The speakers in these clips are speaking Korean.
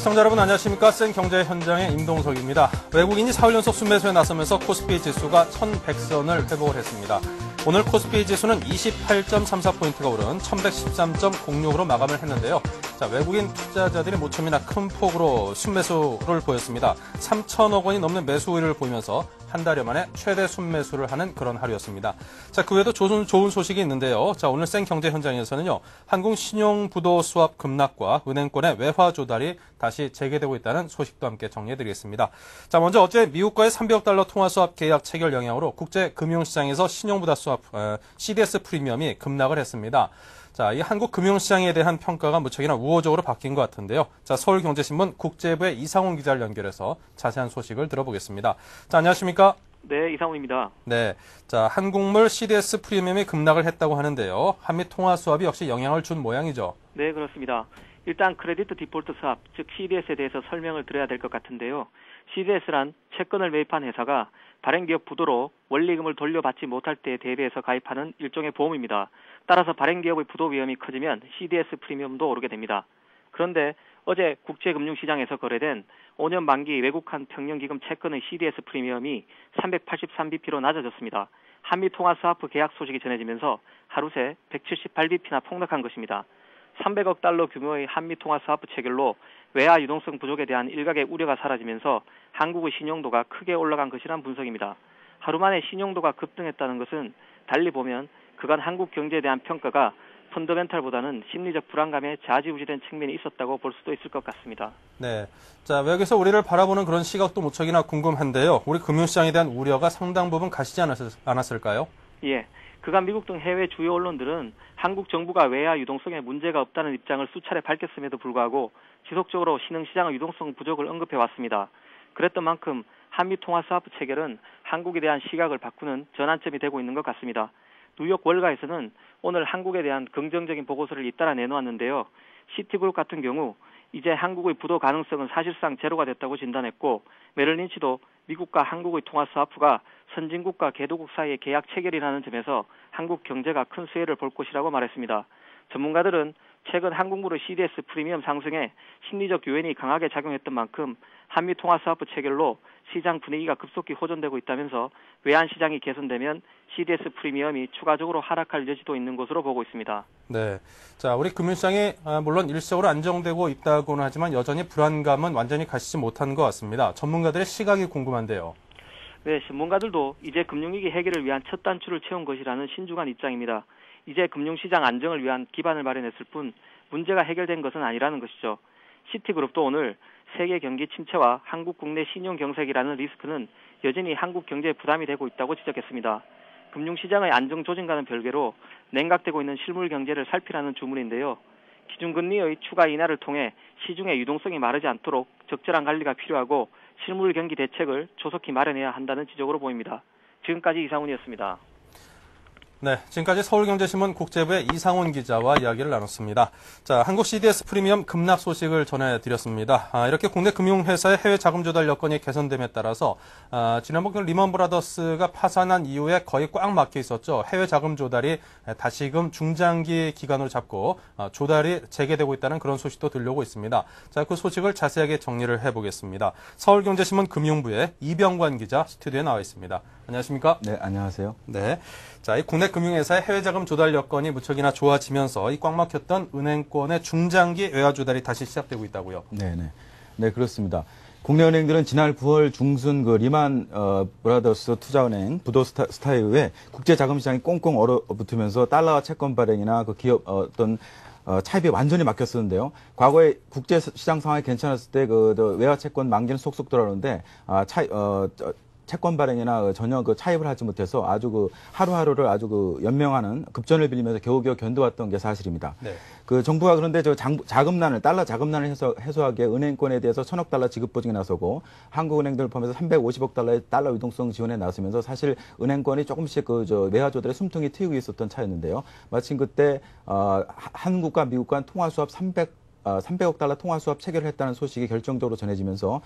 시청자 여러분 안녕하십니까. 센경제 현장의 임동석입니다. 외국인이 4월 연속 순매수에 나서면서 코스피 지수가 1100선을 회복을 했습니다. 오늘 코스피 지수는 28.34포인트가 오른 1113.06으로 마감을 했는데요. 자, 외국인 투자자들이 모처럼이나 큰 폭으로 순매수를 보였습니다. 3천억 원이 넘는 매수 우위를 보이면서 한 달여 만에 최대 순매수를 하는 그런 하루였습니다. 자, 그 외에도 좋은 소식이 있는데요. 자, 오늘 센경제 현장에서는요. 한국 신용부도 수합 급락과 은행권의 외화 조달이 다시 재개되고 있다는 소식도 함께 정리해드리겠습니다. 자, 먼저 어제 미국과의 300억 달러 통화 수합 계약 체결 영향으로 국제 금융시장에서 신용부도 수합 CDS 프리미엄이 급락을 했습니다. 자, 이 한국 금융시장에 대한 평가가 무척이나 우호적으로 바뀐 것 같은데요. 자, 서울경제신문 국제부의 이상훈 기자를 연결해서 자세한 소식을 들어보겠습니다. 자, 안녕하십니까? 네, 이상훈입니다. 네. 자, 한국물 CDS 프리미엄이 급락을 했다고 하는데요. 한미 통화 수합이 역시 영향을 준 모양이죠. 네, 그렇습니다. 일단 크레디트 디폴트 수합, 즉 CDS에 대해서 설명을 드려야 될 것 같은데요. CDS란 채권을 매입한 회사가 발행 기업 부도로 원리금을 돌려받지 못할 때에 대비해서 가입하는 일종의 보험입니다. 따라서 발행 기업의 부도 위험이 커지면 CDS 프리미엄도 오르게 됩니다. 그런데 어제 국제금융시장에서 거래된 5년 만기 외국한 평년기금 채권의 CDS 프리미엄이 383bp로 낮아졌습니다. 한미 통화 스와프 계약 소식이 전해지면서 하루 새 178bp나 폭락한 것입니다. 300억 달러 규모의 한미 통화 스와프 체결로 외화 유동성 부족에 대한 일각의 우려가 사라지면서 한국의 신용도가 크게 올라간 것이란 분석입니다. 하루 만에 신용도가 급등했다는 것은 달리 보면 그간 한국 경제에 대한 평가가 펀더멘탈보다는 심리적 불안감에 좌지우지된 측면이 있었다고 볼 수도 있을 것 같습니다. 네. 자, 외국에서 우리를 바라보는 그런 시각도 무척이나 궁금한데요. 우리 금융시장에 대한 우려가 상당 부분 가시지 않았을까요? 예. 그간 미국 등 해외 주요 언론들은 한국 정부가 외화 유동성에 문제가 없다는 입장을 수차례 밝혔음에도 불구하고 지속적으로 신흥시장의 유동성 부족을 언급해왔습니다. 그랬던 만큼 한미 통화 스와프 체결은 한국에 대한 시각을 바꾸는 전환점이 되고 있는 것 같습니다. 뉴욕 월가에서는 오늘 한국에 대한 긍정적인 보고서를 잇따라 내놓았는데요. 시티그룹 같은 경우 이제 한국의 부도 가능성은 사실상 제로가 됐다고 진단했고, 메릴린치도 미국과 한국의 통화 스와프가 선진국과 개도국 사이의 계약 체결이라는 점에서 한국 경제가 큰 수혜를 볼 것이라고 말했습니다. 전문가들은 최근 한국물의 CDS 프리미엄 상승에 심리적 요인이 강하게 작용했던 만큼 한미 통화 스와프 체결로 시장 분위기가 급속히 호전되고 있다면서 외환 시장이 개선되면 CDS 프리미엄이 추가적으로 하락할 여지도 있는 것으로 보고 있습니다. 네. 자, 우리 금융시장이 물론 일시적으로 안정되고 있다고는 하지만 여전히 불안감은 완전히 가시지 못한 것 같습니다. 전문가들의 시각이 궁금한데요. 네, 전문가들도 이제 금융위기 해결을 위한 첫 단추를 채운 것이라는 신중한 입장입니다. 이제 금융시장 안정을 위한 기반을 마련했을 뿐 문제가 해결된 것은 아니라는 것이죠. 시티그룹도 오늘 세계 경기 침체와 한국 국내 신용 경색이라는 리스크는 여전히 한국 경제에 부담이 되고 있다고 지적했습니다. 금융시장의 안정 조짐과는 별개로 냉각되고 있는 실물 경제를 살피라는 주문인데요. 기준금리의 추가 인하를 통해 시중의 유동성이 마르지 않도록 적절한 관리가 필요하고 실물 경기 대책을 조속히 마련해야 한다는 지적으로 보입니다. 지금까지 이상훈이었습니다. 네, 지금까지 서울경제신문 국제부의 이상훈 기자와 이야기를 나눴습니다. 자, 한국 CDS 프리미엄 급락 소식을 전해드렸습니다. 이렇게 국내 금융회사의 해외 자금 조달 여건이 개선됨에 따라서 지난번 리먼 브라더스가 파산한 이후에 거의 꽉 막혀 있었죠. 해외 자금 조달이 다시금 중장기 기간으로 잡고 조달이 재개되고 있다는 그런 소식도 들려오고 있습니다. 자, 그 소식을 자세하게 정리를 해보겠습니다. 서울경제신문 금융부의 이병관 기자 스튜디오에 나와 있습니다. 안녕하십니까? 네, 안녕하세요. 네. 자, 이 국내 금융회사의 해외 자금 조달 여건이 무척이나 좋아지면서 이 꽉 막혔던 은행권의 중장기 외화 조달이 다시 시작되고 있다고요. 네, 그렇습니다. 국내 은행들은 지난 9월 중순 그 리만 브라더스 투자은행 부도 스타에 의해 국제 자금 시장이 꽁꽁 얼어붙으면서 달러와 채권 발행이나 그 기업 어떤 차입이 완전히 막혔었는데요. 과거에 국제 시장 상황이 괜찮았을 때 그 외화 채권 만기는 속속 돌아오는데 채권 발행이나 전혀 그 차입을 하지 못해서 아주 그 하루하루를 아주 그 연명하는 급전을 빌리면서 겨우겨우 견뎌왔던 게 사실입니다. 네. 그 정부가 그런데 저 자금난을 달러 자금난을 해소하기에 은행권에 대해서 1,000억 달러 지급 보증에 나서고 한국은행들을 포함해서 350억 달러의 달러 유동성 지원에 나서면서 사실 은행권이 조금씩 그 외화 조달의 숨통이 트이고 있었던 차였는데요. 마침 그때 한국과 미국 간 통화 수합 300 300억 달러 통화 수합 체결을 했다는 소식이 결정적으로 전해지면서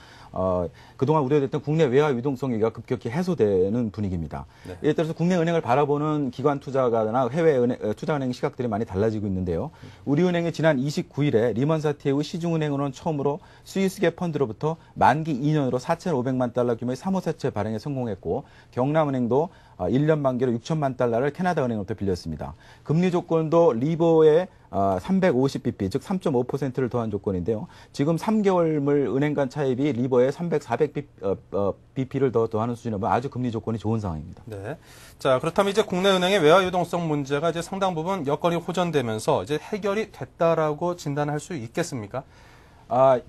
그동안 우려됐던 국내 외화 유동성 위기가 급격히 해소되는 분위기입니다. 네. 이에 따라서 국내 은행을 바라보는 기관 투자가나 해외 투자은행 시각들이 많이 달라지고 있는데요. 우리은행이 지난 29일에 리먼 사태 이후 시중은행으로는 처음으로 스위스계 펀드로부터 만기 2년으로 4,500만 달러 규모의 사모사채 발행에 성공했고 경남은행도 1년 만기로 6천만 달러를 캐나다 은행으로부터 빌렸습니다. 금리 조건도 리버의 350bp, 즉 3.5%를 더한 조건인데요. 지금 3개월물 은행 간 차입이 리버에 400bp를 더하는 수준이면 아주 금리 조건이 좋은 상황입니다. 네. 자, 그렇다면 이제 국내 은행의 외화 유동성 문제가 이제 상당 부분 여건이 호전되면서 이제 해결이 됐다라고 진단할 수 있겠습니까?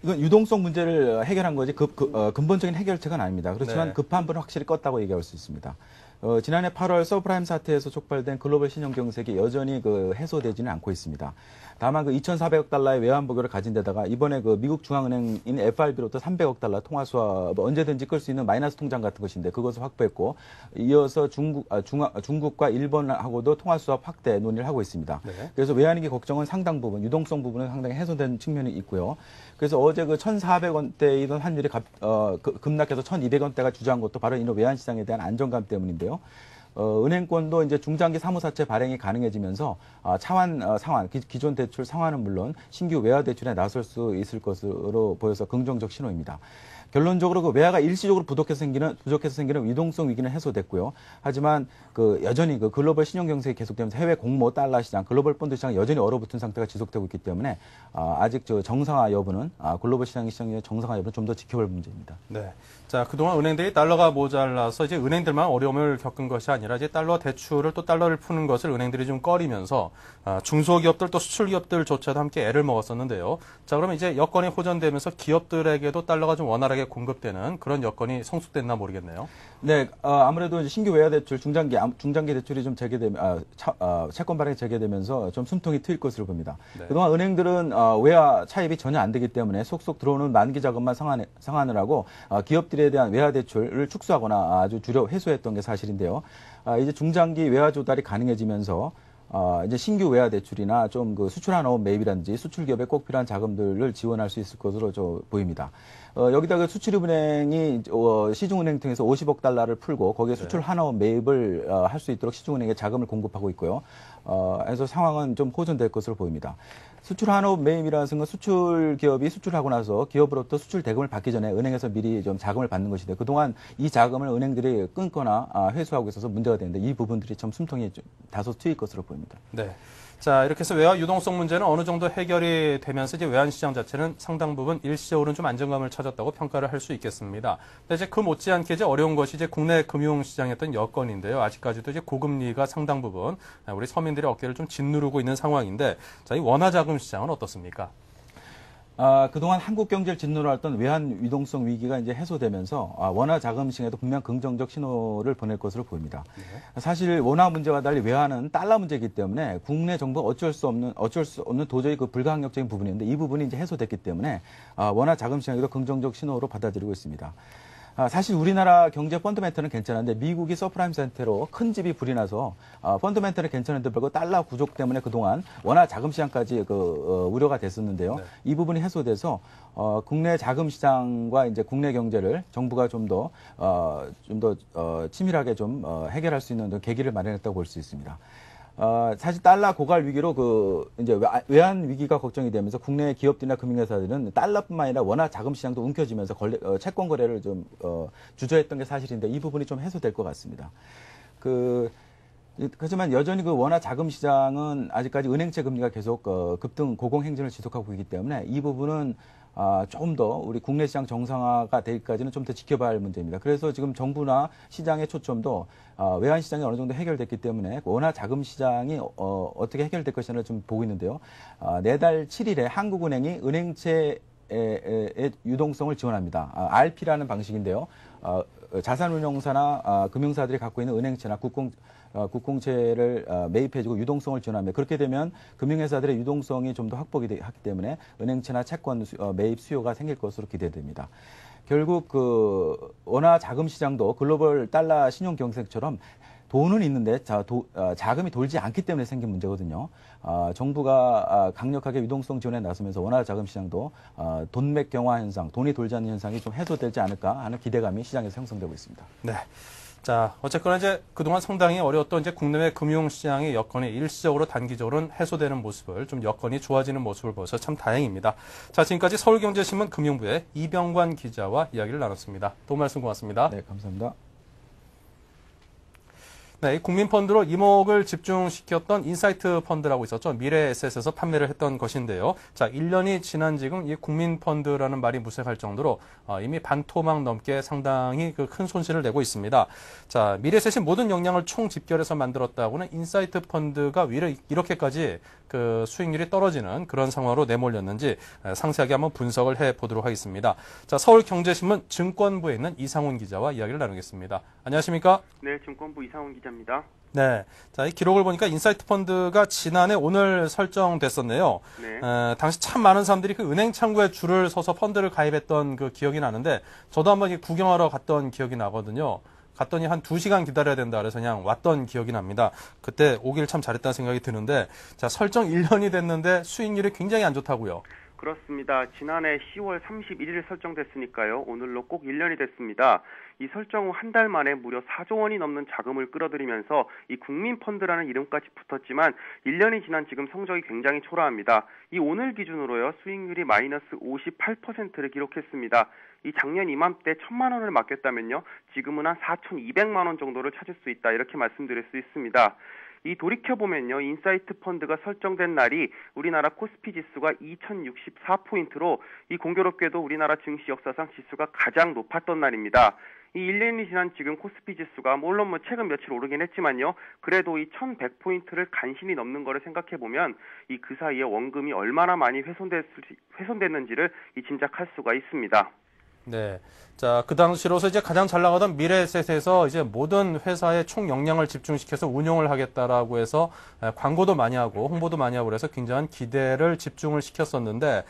이건 유동성 문제를 해결한 거지 근본적인 해결책은 아닙니다. 그렇지만 네. 급한 불은 확실히 껐다고 얘기할 수 있습니다. 지난해 8월 서브프라임 사태에서 촉발된 글로벌 신용 경색이 여전히 해소되지는 않고 있습니다. 다만 2,400억 달러의 외환 보유를 가진 데다가 이번에 미국 중앙은행인 FRB로부터 300억 달러 통화 수합 언제든지 끌 수 있는 마이너스 통장 같은 것인데 그것을 확보했고 이어서 중국과 일본하고도 통화 수합 확대 논의를 하고 있습니다. 네. 그래서 외환위기 걱정은 상당 부분, 유동성 부분은 상당히 해소된 측면이 있고요. 그래서 어제 1,400원대이던 환율이 급락해서 1,200원대가 주저한 것도 바로 이런 외환 시장에 대한 안정감 때문인데요. 은행권도 이제 중장기 사모사채 발행이 가능해지면서 차환 상환, 기존 대출 상환은 물론 신규 외화 대출에 나설 수 있을 것으로 보여서 긍정적 신호입니다. 결론적으로 외화가 일시적으로 부족해서 생기는 유동성 위기는 해소됐고요. 하지만 여전히 글로벌 신용 경색이 계속되면서 해외 공모 달러 시장, 글로벌 펀드 시장 여전히 얼어붙은 상태가 지속되고 있기 때문에 아직 정상화 여부는 글로벌 시장의 정상화 여부는 좀 더 지켜볼 문제입니다. 네. 자, 그동안 은행들이 달러가 모자라서 이제 은행들만 어려움을 겪은 것이 아니라 이제 달러 대출을 또 달러를 푸는 것을 은행들이 좀 꺼리면서 중소기업들 또 수출기업들조차도 함께 애를 먹었었는데요. 자, 그러면 이제 여건이 호전되면서 기업들에게도 달러가 좀 원활하게 공급되는 그런 여건이 성숙됐나 모르겠네요. 네, 아무래도 이제 신규 외화 대출, 중장기 대출이 좀 재개되면, 채권 발행이 재개되면서 좀 숨통이 트일 것으로 봅니다. 네. 그동안 은행들은 외화 차입이 전혀 안 되기 때문에 속속 들어오는 만기 자금만 상환을 하고 기업들에 대한 외화 대출을 축소하거나 아주 해소했던 게 사실인데요. 이제 중장기 외화 조달이 가능해지면서 이제 신규 외화 대출이나 좀 수출한어업 매입이라든지 수출 기업에 꼭 필요한 자금들을 지원할 수 있을 것으로 보입니다. 여기다가 수출입은행이 시중은행 통해서 50억 달러를 풀고 거기에 수출 한어업 매입을 할 수 있도록 시중은행에 자금을 공급하고 있고요. 그래서 상황은 좀 호전될 것으로 보입니다. 수출 한어업 매입이라는 건 수출 기업이 수출하고 나서 기업으로부터 수출 대금을 받기 전에 은행에서 미리 좀 자금을 받는 것인데 그동안 이 자금을 은행들이 끊거나 회수하고 있어서 문제가 되는데 이 부분들이 좀 숨통이 다소 트일 것으로 보입니다. 네. 자, 이렇게 해서 외화 유동성 문제는 어느 정도 해결이 되면서 이제 외환 시장 자체는 상당 부분 일시적으로는 좀 안정감을 찾았다고 평가를 할 수 있겠습니다. 근데 이제 그 못지않게 이제 어려운 것이 이제 국내 금융 시장의 어떤 여건인데요. 아직까지도 이제 고금리가 상당 부분 우리 서민들의 어깨를 좀 짓누르고 있는 상황인데, 자, 이 원화 자금 시장은 어떻습니까? 그동안 한국 경제를 짓누르던 외환 유동성 위기가 이제 해소되면서 원화 자금 시장에도 분명 긍정적 신호를 보낼 것으로 보입니다. 네. 사실 원화 문제와 달리 외환은 달러 문제이기 때문에 국내 정부가 어쩔 수 없는 도저히 불가항력적인 부분인데 이 부분이 이제 해소됐기 때문에 원화 자금 시장에도 긍정적 신호로 받아들이고 있습니다. 사실 우리나라 경제 펀더멘털은 괜찮은데 미국이 서프라임 상태로 큰 집이 불이 나서 펀더멘털은 괜찮은데 불구하고 달러 구족 때문에 그동안 원화 자금 시장까지 우려가 됐었는데요. 네. 이 부분이 해소돼서 국내 자금 시장과 이제 국내 경제를 정부가 좀 더 치밀하게 좀 해결할 수 있는 계기를 마련했다고 볼 수 있습니다. 사실 달러 고갈 위기로 이제 외환 위기가 걱정이 되면서 국내 기업들이나 금융회사들은 달러뿐만 아니라 원화 자금 시장도 움켜쥐면서 채권 거래를 좀 주저했던 게 사실인데 이 부분이 좀 해소될 것 같습니다. 하지만 여전히 원화 자금 시장은 아직까지 은행채 금리가 계속 급등 고공 행진을 지속하고 있기 때문에 이 부분은 조금 더 우리 국내 시장 정상화가 되기까지는 좀 더 지켜봐야 할 문제입니다. 그래서 지금 정부나 시장의 초점도 외환 시장이 어느 정도 해결됐기 때문에 원화 자금 시장이 어떻게 해결될 것인가를 좀 보고 있는데요. 내달 7일에 한국은행이 은행채의 유동성을 지원합니다. RP라는 방식인데요. 자산운용사나 금융사들이 갖고 있는 은행채나 국공채를 매입해주고 유동성을 지원합니다. 그렇게 되면 금융회사들의 유동성이 좀 더 확보가 하기 때문에 은행채나 채권 매입 수요가 생길 것으로 기대됩니다. 결국 원화 자금 시장도 글로벌 달러 신용 경색처럼 돈은 있는데 자금이 돌지 않기 때문에 생긴 문제거든요. 정부가 강력하게 유동성 지원에 나서면서 원화 자금 시장도 돈맥 경화 현상, 돈이 돌지 않는 현상이 좀 해소되지 않을까 하는 기대감이 시장에서 형성되고 있습니다. 네. 자, 어쨌거나 이제 그동안 상당히 어려웠던 이제 국내외 금융시장의 여건이 일시적으로 단기적으로는 해소되는 모습을 좀 여건이 좋아지는 모습을 보여서 참 다행입니다. 자, 지금까지 서울경제신문 금융부의 이병관 기자와 이야기를 나눴습니다. 도움 말씀 고맙습니다. 네, 감사합니다. 네, 이 국민펀드로 이목을 집중시켰던 인사이트 펀드라고 있었죠. 미래에셋에서 판매를 했던 것인데요. 자, 1년이 지난 지금 이 국민펀드라는 말이 무색할 정도로 이미 반토막 넘게 상당히 큰 손실을 내고 있습니다. 자, 미래에셋이 모든 역량을 총 집결해서 만들었다고는 인사이트 펀드가 왜 이렇게까지 그 수익률이 떨어지는 그런 상황으로 내몰렸는지 상세하게 한번 분석을 해보도록 하겠습니다. 자, 서울경제신문 증권부에 있는 이상훈 기자와 이야기를 나누겠습니다. 안녕하십니까? 네, 증권부 이상훈 기자입니다. 네. 자, 이 기록을 보니까 인사이트 펀드가 지난해 오늘 설정됐었네요. 네. 당시 참 많은 사람들이 그 은행 창구에 줄을 서서 펀드를 가입했던 그 기억이 나는데 저도 한번 구경하러 갔던 기억이 나거든요. 갔더니 한 2시간 기다려야 된다 그래서 그냥 왔던 기억이 납니다. 그때 오길 참 잘했다는 생각이 드는데 자, 설정 1년이 됐는데 수익률이 굉장히 안 좋다고요. 그렇습니다. 지난해 10월 31일 설정됐으니까요. 오늘로 꼭 1년이 됐습니다. 이 설정 후 한 달 만에 무려 4조 원이 넘는 자금을 끌어들이면서 이 국민펀드라는 이름까지 붙었지만 1년이 지난 지금 성적이 굉장히 초라합니다. 이 오늘 기준으로요. 수익률이 마이너스 58%를 기록했습니다. 이 작년 이맘때 1,000만 원을 맡겼다면요. 지금은 한 4,200만 원 정도를 찾을 수 있다. 이렇게 말씀드릴 수 있습니다. 이 돌이켜보면요. 인사이트 펀드가 설정된 날이 우리나라 코스피 지수가 2064포인트로 이 공교롭게도 우리나라 증시 역사상 지수가 가장 높았던 날입니다. 이 1년이 지난 지금 코스피 지수가 물론 최근 며칠 오르긴 했지만요. 그래도 이 1100포인트를 간신히 넘는 거를 생각해보면 이 그 사이에 원금이 얼마나 많이 훼손됐는지를 짐작할 수가 있습니다. 네. 자, 그 당시로서 이제 가장 잘 나가던 미래에셋에서 이제 모든 회사의 총 역량을 집중시켜서 운용을 하겠다라고 해서 광고도 많이 하고 홍보도 많이 하고 그래서 굉장한 기대를 집중을 시켰었는데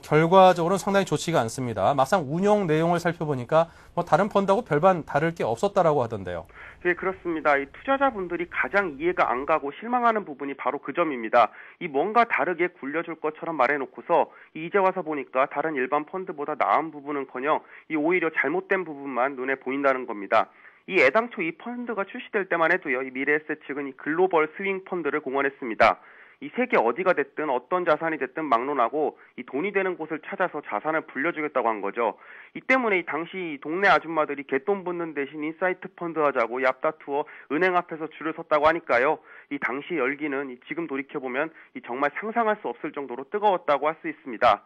결과적으로는 상당히 좋지가 않습니다. 막상 운용 내용을 살펴보니까 다른 펀드하고 별반 다를 게 없었다라고 하던데요. 네, 그렇습니다. 이 투자자분들이 가장 이해가 안 가고 실망하는 부분이 바로 그 점입니다. 이 뭔가 다르게 굴려줄 것처럼 말해놓고서 이제 와서 보니까 다른 일반 펀드보다 나은 부분은커녕 이 오히려 잘못된 부분만 눈에 보인다는 겁니다. 이 애당초 이 펀드가 출시될 때만 해도요. 이 미래에셋 측은 이 글로벌 스윙 펀드를 공언했습니다. 이 세계 어디가 됐든 어떤 자산이 됐든 막론하고 이 돈이 되는 곳을 찾아서 자산을 불려주겠다고 한 거죠. 이 때문에 이 당시 동네 아줌마들이 개돈 붓는 대신 인사이트 펀드 하자고 얍다투어 은행 앞에서 줄을 섰다고 하니까요. 이 당시 열기는 지금 돌이켜보면 정말 상상할 수 없을 정도로 뜨거웠다고 할 수 있습니다.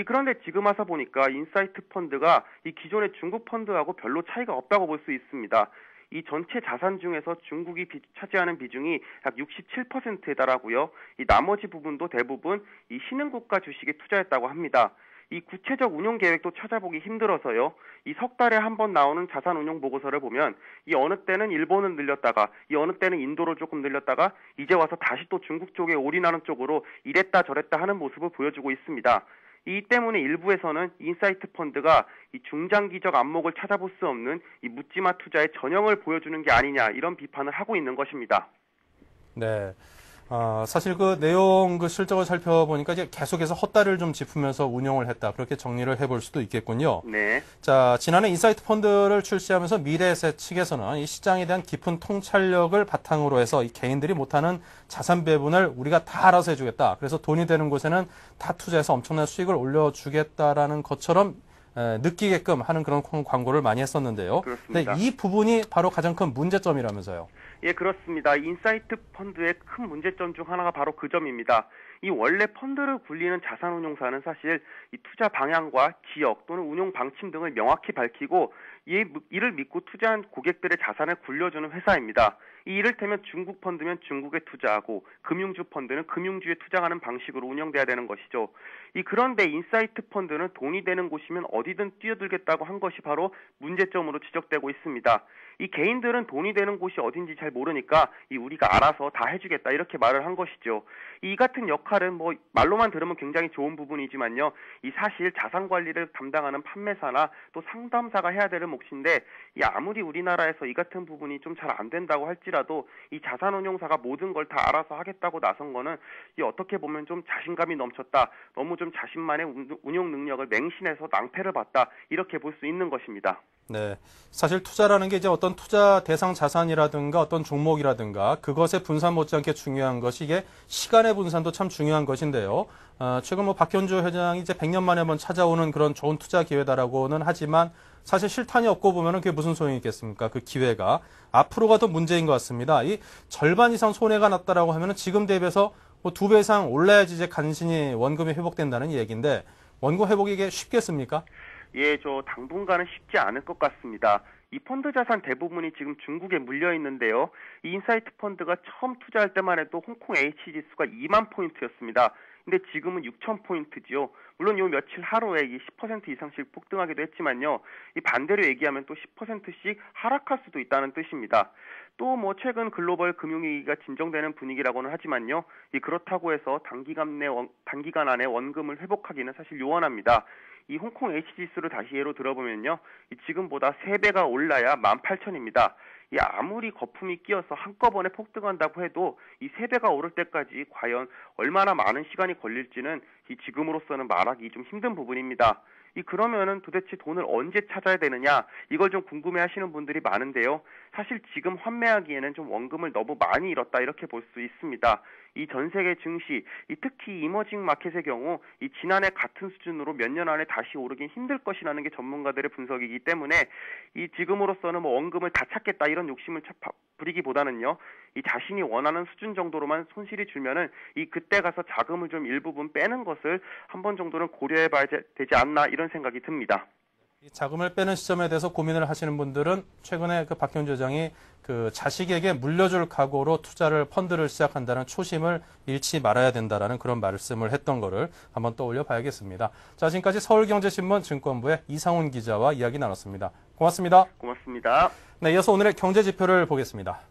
그런데 지금 와서 보니까 인사이트 펀드가 이 기존의 중국 펀드하고 별로 차이가 없다고 볼 수 있습니다. 이 전체 자산 중에서 중국이 차지하는 비중이 약 67%에 달하고요. 이 나머지 부분도 대부분 이 신흥국가 주식에 투자했다고 합니다. 이 구체적 운용 계획도 찾아보기 힘들어서요. 이 석 달에 한 번 나오는 자산 운용 보고서를 보면 이 어느 때는 일본을 늘렸다가 이 어느 때는 인도를 조금 늘렸다가 이제 와서 다시 또 중국 쪽에 올인하는 쪽으로 이랬다 저랬다 하는 모습을 보여주고 있습니다. 이 때문에 일부에서는 인사이트 펀드가 이 중장기적 안목을 찾아볼 수 없는 이 묻지마 투자의 전형을 보여주는 게 아니냐 이런 비판을 하고 있는 것입니다. 네. 사실 그 내용 그 실적을 살펴보니까 이제 계속해서 헛다리를 좀 짚으면서 운용을 했다. 그렇게 정리를 해볼 수도 있겠군요. 네. 자, 지난해 인사이트 펀드를 출시하면서 미래에셋 측에서는 이 시장에 대한 깊은 통찰력을 바탕으로 해서 이 개인들이 못하는 자산 배분을 우리가 다 알아서 해주겠다. 그래서 돈이 되는 곳에는 다 투자해서 엄청난 수익을 올려주겠다라는 것처럼 느끼게끔 하는 그런 광고를 많이 했었는데요. 그렇습니다. 근데 이 부분이 바로 가장 큰 문제점이라면서요. 예, 그렇습니다. 인사이트 펀드의 큰 문제점 중 하나가 바로 그 점입니다. 이 원래 펀드를 굴리는 자산운용사는 사실 이 투자 방향과 지역 또는 운용 방침 등을 명확히 밝히고 이를 믿고 투자한 고객들의 자산을 굴려주는 회사입니다. 이를테면 중국 펀드면 중국에 투자하고 금융주 펀드는 금융주에 투자하는 방식으로 운영돼야 되는 것이죠. 그런데 인사이트 펀드는 돈이 되는 곳이면 어디든 뛰어들겠다고 한 것이 바로 문제점으로 지적되고 있습니다. 이 개인들은 돈이 되는 곳이 어딘지 잘 모르니까 우리가 알아서 다 해주겠다 이렇게 말을 한 것이죠. 이 같은 역할은 뭐 말로만 들으면 굉장히 좋은 부분이지만요. 이 사실 자산 관리를 담당하는 판매사나 또 상담사가 해야 되는 몫인데 아무리 우리나라에서 이 같은 부분이 좀 잘 안 된다고 할지라도 이 자산운용사가 모든 걸 다 알아서 하겠다고 나선 거는 어떻게 보면 좀 자신감이 넘쳤다. 너무 좀 자신만의 운용 능력을 맹신해서 낭패를 봤다. 이렇게 볼 수 있는 것입니다. 네. 사실 투자라는 게 이제 어떤 투자 대상 자산이라든가 어떤 종목이라든가 그것의 분산 못지않게 중요한 것이 이게 시간의 분산도 참 중요한 것인데요. 최근 뭐 박현주 회장이 이제 100년 만에 한번 찾아오는 그런 좋은 투자 기회다라고는 하지만 사실 실탄이 없고 보면은 그게 무슨 소용이 있겠습니까? 그 기회가 앞으로가 더 문제인 것 같습니다. 이 절반 이상 손해가 났다라고 하면은 지금 대비해서 뭐 2배 이상 올라야지 이제 간신히 원금이 회복된다는 얘기인데 원금 회복이 이게 쉽겠습니까? 예, 당분간은 쉽지 않을 것 같습니다. 이 펀드 자산 대부분이 지금 중국에 물려 있는데요. 이 인사이트 펀드가 처음 투자할 때만 해도 홍콩 H 지수가 2만 포인트였습니다. 근데 지금은 6천 포인트지요. 물론 요 며칠 하루에 10% 이상씩 폭등하기도 했지만요. 이 반대로 얘기하면 또 10%씩 하락할 수도 있다는 뜻입니다. 또 뭐 최근 글로벌 금융위기가 진정되는 분위기라고는 하지만요. 그렇다고 해서 단기간 안에 원금을 회복하기는 사실 요원합니다. 이 홍콩 H 지수를 다시 예로 들어보면요. 지금보다 3배가 올라야 18,000입니다. 아무리 거품이 끼어서 한꺼번에 폭등한다고 해도 3배가 오를 때까지 과연 얼마나 많은 시간이 걸릴지는 지금으로서는 말하기 좀 힘든 부분입니다. 그러면은 도대체 돈을 언제 찾아야 되느냐 이걸 좀 궁금해 하시는 분들이 많은데요. 사실 지금 환매하기에는 좀 원금을 너무 많이 잃었다 이렇게 볼 수 있습니다. 전 세계 증시, 특히 이머징 마켓의 경우 지난해 같은 수준으로 몇 년 안에 다시 오르긴 힘들 것이라는 게 전문가들의 분석이기 때문에 지금으로서는 뭐 원금을 다 찾겠다 이런 욕심을 부리기보다는요. 자신이 원하는 수준 정도로만 손실이 줄면은 그때 가서 자금을 좀 일부분 빼는 것을 한 번 정도는 고려해 봐야 되지 않나 이런 생각이 듭니다. 이 자금을 빼는 시점에 대해서 고민을 하시는 분들은 최근에 그 박현주 회장이 그 자식에게 물려줄 각오로 투자를 펀드를 시작한다는 초심을 잃지 말아야 된다라는 그런 말씀을 했던 거를 한번 떠올려 봐야겠습니다. 자, 지금까지 서울경제신문 증권부의 이상훈 기자와 이야기 나눴습니다. 고맙습니다. 고맙습니다. 네, 이어서 오늘의 경제 지표를 보겠습니다.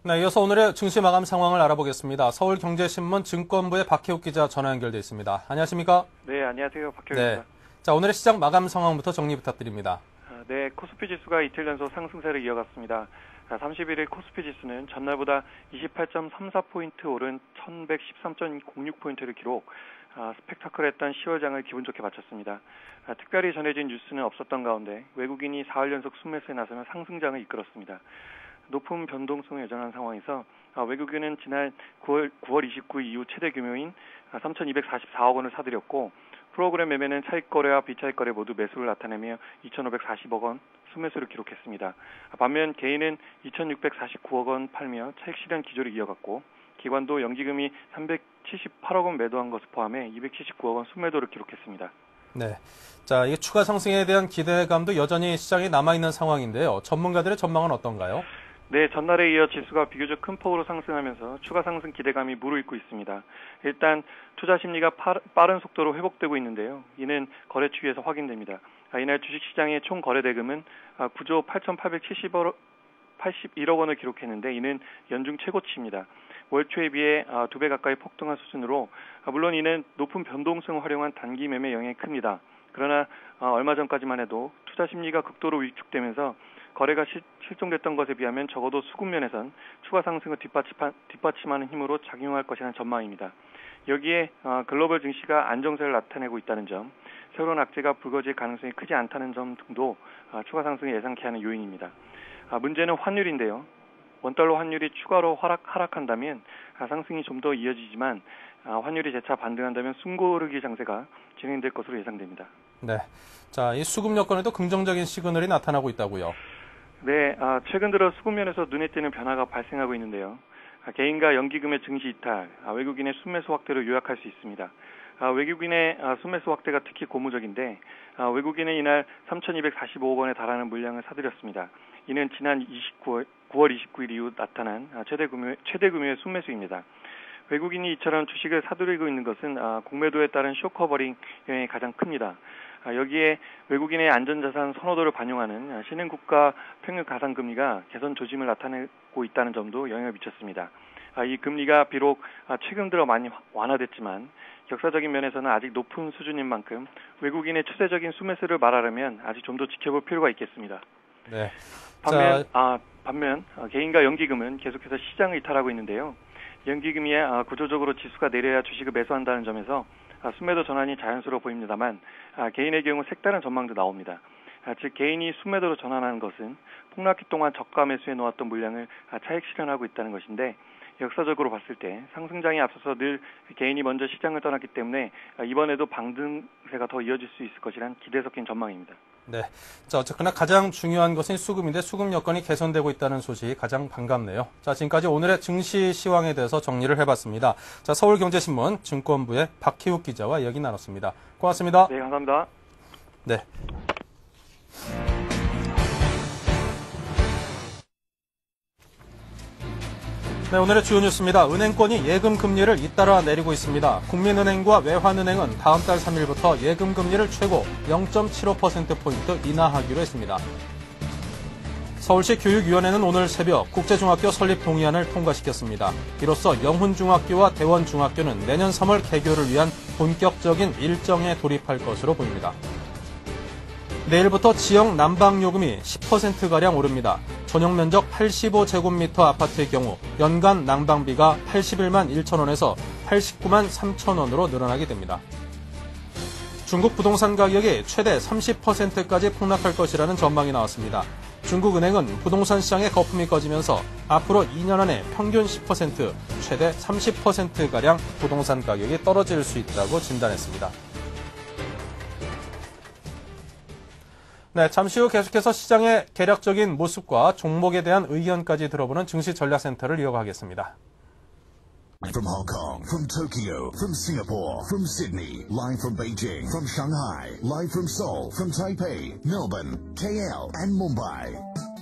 네, 이어서 오늘의 증시 마감 상황을 알아보겠습니다. 서울경제신문 증권부의 박혜욱 기자 전화 연결돼 있습니다. 안녕하십니까? 네, 안녕하세요. 박혜욱입니다. 네. 자, 오늘의 시장 마감 상황부터 정리 부탁드립니다. 네, 코스피 지수가 이틀 연속 상승세를 이어갔습니다. 31일 코스피 지수는 전날보다 28.34포인트 오른 1113.06포인트를 기록, 스펙타클했던 10월장을 기분 좋게 마쳤습니다. 특별히 전해진 뉴스는 없었던 가운데 외국인이 4월 연속 순매수에 나서며 상승장을 이끌었습니다. 높은 변동성을 여전한 상황에서 외국인은 지난 9월 29일 이후 최대 규모인 3,244억 원을 사들였고, 프로그램 매매는 차익 거래와 비차익 거래 모두 매수를 나타내며 2,540억 원 순매수를 기록했습니다. 반면 개인은 2,649억 원 팔며 차익 실현 기조를 이어갔고, 기관도 연기금이 378억 원 매도한 것을 포함해 279억 원 순매도를 기록했습니다. 네. 자, 이게 추가 상승에 대한 기대감도 여전히 시장에 남아있는 상황인데요. 전문가들의 전망은 어떤가요? 네, 전날에 이어 지수가 비교적 큰 폭으로 상승하면서 추가 상승 기대감이 무르익고 있습니다. 일단 투자 심리가 빠른 속도로 회복되고 있는데요. 이는 거래 추이에서 확인됩니다. 이날 주식시장의 총 거래 대금은 9조 8,881억 원을 기록했는데 이는 연중 최고치입니다. 월 초에 비해 2배 가까이 폭등한 수준으로, 물론 이는 높은 변동성을 활용한 단기 매매 영향이 큽니다. 그러나 얼마 전까지만 해도 투자 심리가 극도로 위축되면서 거래가 실종됐던 것에 비하면 적어도 수급 면에선 추가 상승을 뒷받침하는 힘으로 작용할 것이라는 전망입니다. 여기에 글로벌 증시가 안정세를 나타내고 있다는 점, 새로운 악재가 불거질 가능성이 크지 않다는 점 등도 추가 상승을 예상케 하는 요인입니다. 문제는 환율인데요. 원달러 환율이 추가로 하락한다면 상승이 좀 더 이어지지만 환율이 재차 반등한다면 숨고르기 장세가 진행될 것으로 예상됩니다. 네, 자, 이 수급 여건에도 긍정적인 시그널이 나타나고 있다고요. 네, 최근 들어 수급 면에서 눈에 띄는 변화가 발생하고 있는데요. 개인과 연기금의 증시 이탈, 외국인의 순매수 확대로 요약할 수 있습니다. 외국인의 순매수 확대가 특히 고무적인데 외국인은 이날 3,245억 원에 달하는 물량을 사들였습니다. 이는 지난 9월 29일 이후 나타난 최대 규모의 순매수입니다. 외국인이 이처럼 주식을 사들이고 있는 것은 공매도에 따른 쇼커버링 영향이 가장 큽니다. 여기에 외국인의 안전자산 선호도를 반영하는 신흥국가 평균 가상금리가 개선 조짐을 나타내고 있다는 점도 영향을 미쳤습니다. 이 금리가 비록 최근 들어 많이 완화됐지만 역사적인 면에서는 아직 높은 수준인 만큼 외국인의 추세적인 순매수를 말하려면 아직 좀 더 지켜볼 필요가 있겠습니다. 네. 반면 개인과 연기금은 계속해서 시장을 이탈하고 있는데요. 연기금이 구조적으로 지수가 내려야 주식을 매수한다는 점에서 순매도 전환이 자연스러워 보입니다만 개인의 경우 색다른 전망도 나옵니다. 즉 개인이 순매도로 전환하는 것은 폭락기 동안 저가 매수해 놓았던 물량을 차익 실현하고 있다는 것인데 역사적으로 봤을 때 상승장에 앞서서 늘 개인이 먼저 시장을 떠났기 때문에 이번에도 방등세가 더 이어질 수 있을 것이란 기대 섞인 전망입니다. 네, 자, 어쨌거나 가장 중요한 것은 수급인데 수급 여건이 개선되고 있다는 소식이 가장 반갑네요. 자, 지금까지 오늘의 증시 시황에 대해서 정리를 해봤습니다. 자, 서울경제신문 증권부의 박희욱 기자와 이야기 나눴습니다. 고맙습니다. 네, 감사합니다. 네. 네, 오늘의 주요 뉴스입니다. 은행권이 예금 금리를 잇따라 내리고 있습니다. 국민은행과 외환은행은 다음 달 3일부터 예금 금리를 최고 0.75%포인트 인하하기로 했습니다. 서울시 교육위원회는 오늘 새벽 국제중학교 설립 동의안을 통과시켰습니다. 이로써 영훈중학교와 대원중학교는 내년 3월 개교를 위한 본격적인 일정에 돌입할 것으로 보입니다. 내일부터 지역 난방요금이 10%가량 오릅니다. 전용 면적 85제곱미터 아파트의 경우 연간 난방비가 81만 1천원에서 89만 3천원으로 늘어나게 됩니다. 중국 부동산 가격이 최대 30%까지 폭락할 것이라는 전망이 나왔습니다. 중국은행은 부동산 시장의 거품이 꺼지면서 앞으로 2년 안에 평균 10%, 최대 30%가량 부동산 가격이 떨어질 수 있다고 진단했습니다. 네, 잠시 후 계속해서 시장의 개략적인 모습과 종목에 대한 의견까지 들어보는 증시전략센터를 이어가겠습니다. From Hong Kong, from Tokyo, from Singapore, from Sydney, live from Beijing, from Shanghai, live from Seoul, from Taipei, Melbourne, KL, and Mumbai.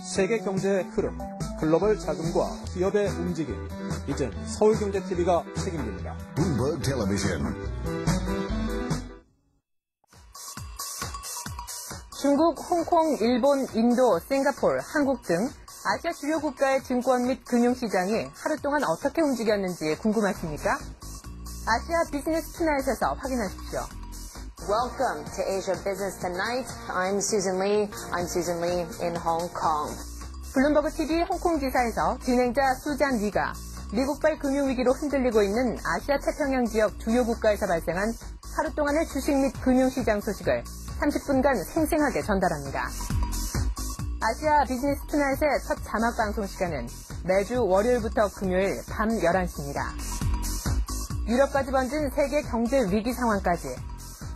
세계 경제의 흐름, 글로벌 자금과 기업의 움직임, 이젠 서울경제TV가 책임집니다. Bloomberg Television. 중국, 홍콩, 일본, 인도, 싱가포르, 한국 등 아시아 주요 국가의 증권 및 금융시장이 하루 동안 어떻게 움직였는지 궁금하십니까? 아시아 비즈니스 투나잇에서 확인하십시오. Welcome to Asia Business Tonight. I'm Susan Lee. I'm Susan Lee in Hong Kong. 블룸버그 TV 홍콩 지사에서 진행자 수잔 리가 미국발 금융위기로 흔들리고 있는 아시아 태평양 지역 주요 국가에서 발생한 하루 동안의 주식 및 금융시장 소식을 30분간 생생하게 전달합니다. 아시아 비즈니스 투나잇의 첫 자막 방송 시간은 매주 월요일부터 금요일 밤 11시입니다. 유럽까지 번진 세계 경제 위기 상황까지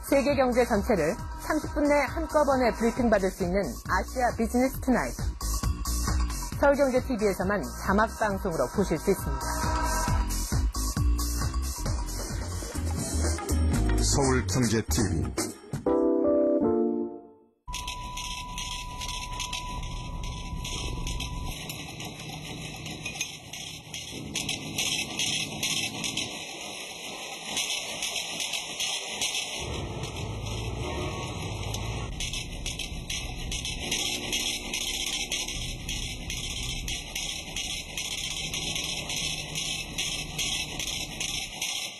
세계 경제 전체를 30분 내 한꺼번에 브리핑 받을 수 있는 아시아 비즈니스 투나잇. 서울경제TV에서만 자막 방송으로 보실 수 있습니다. 서울경제TV.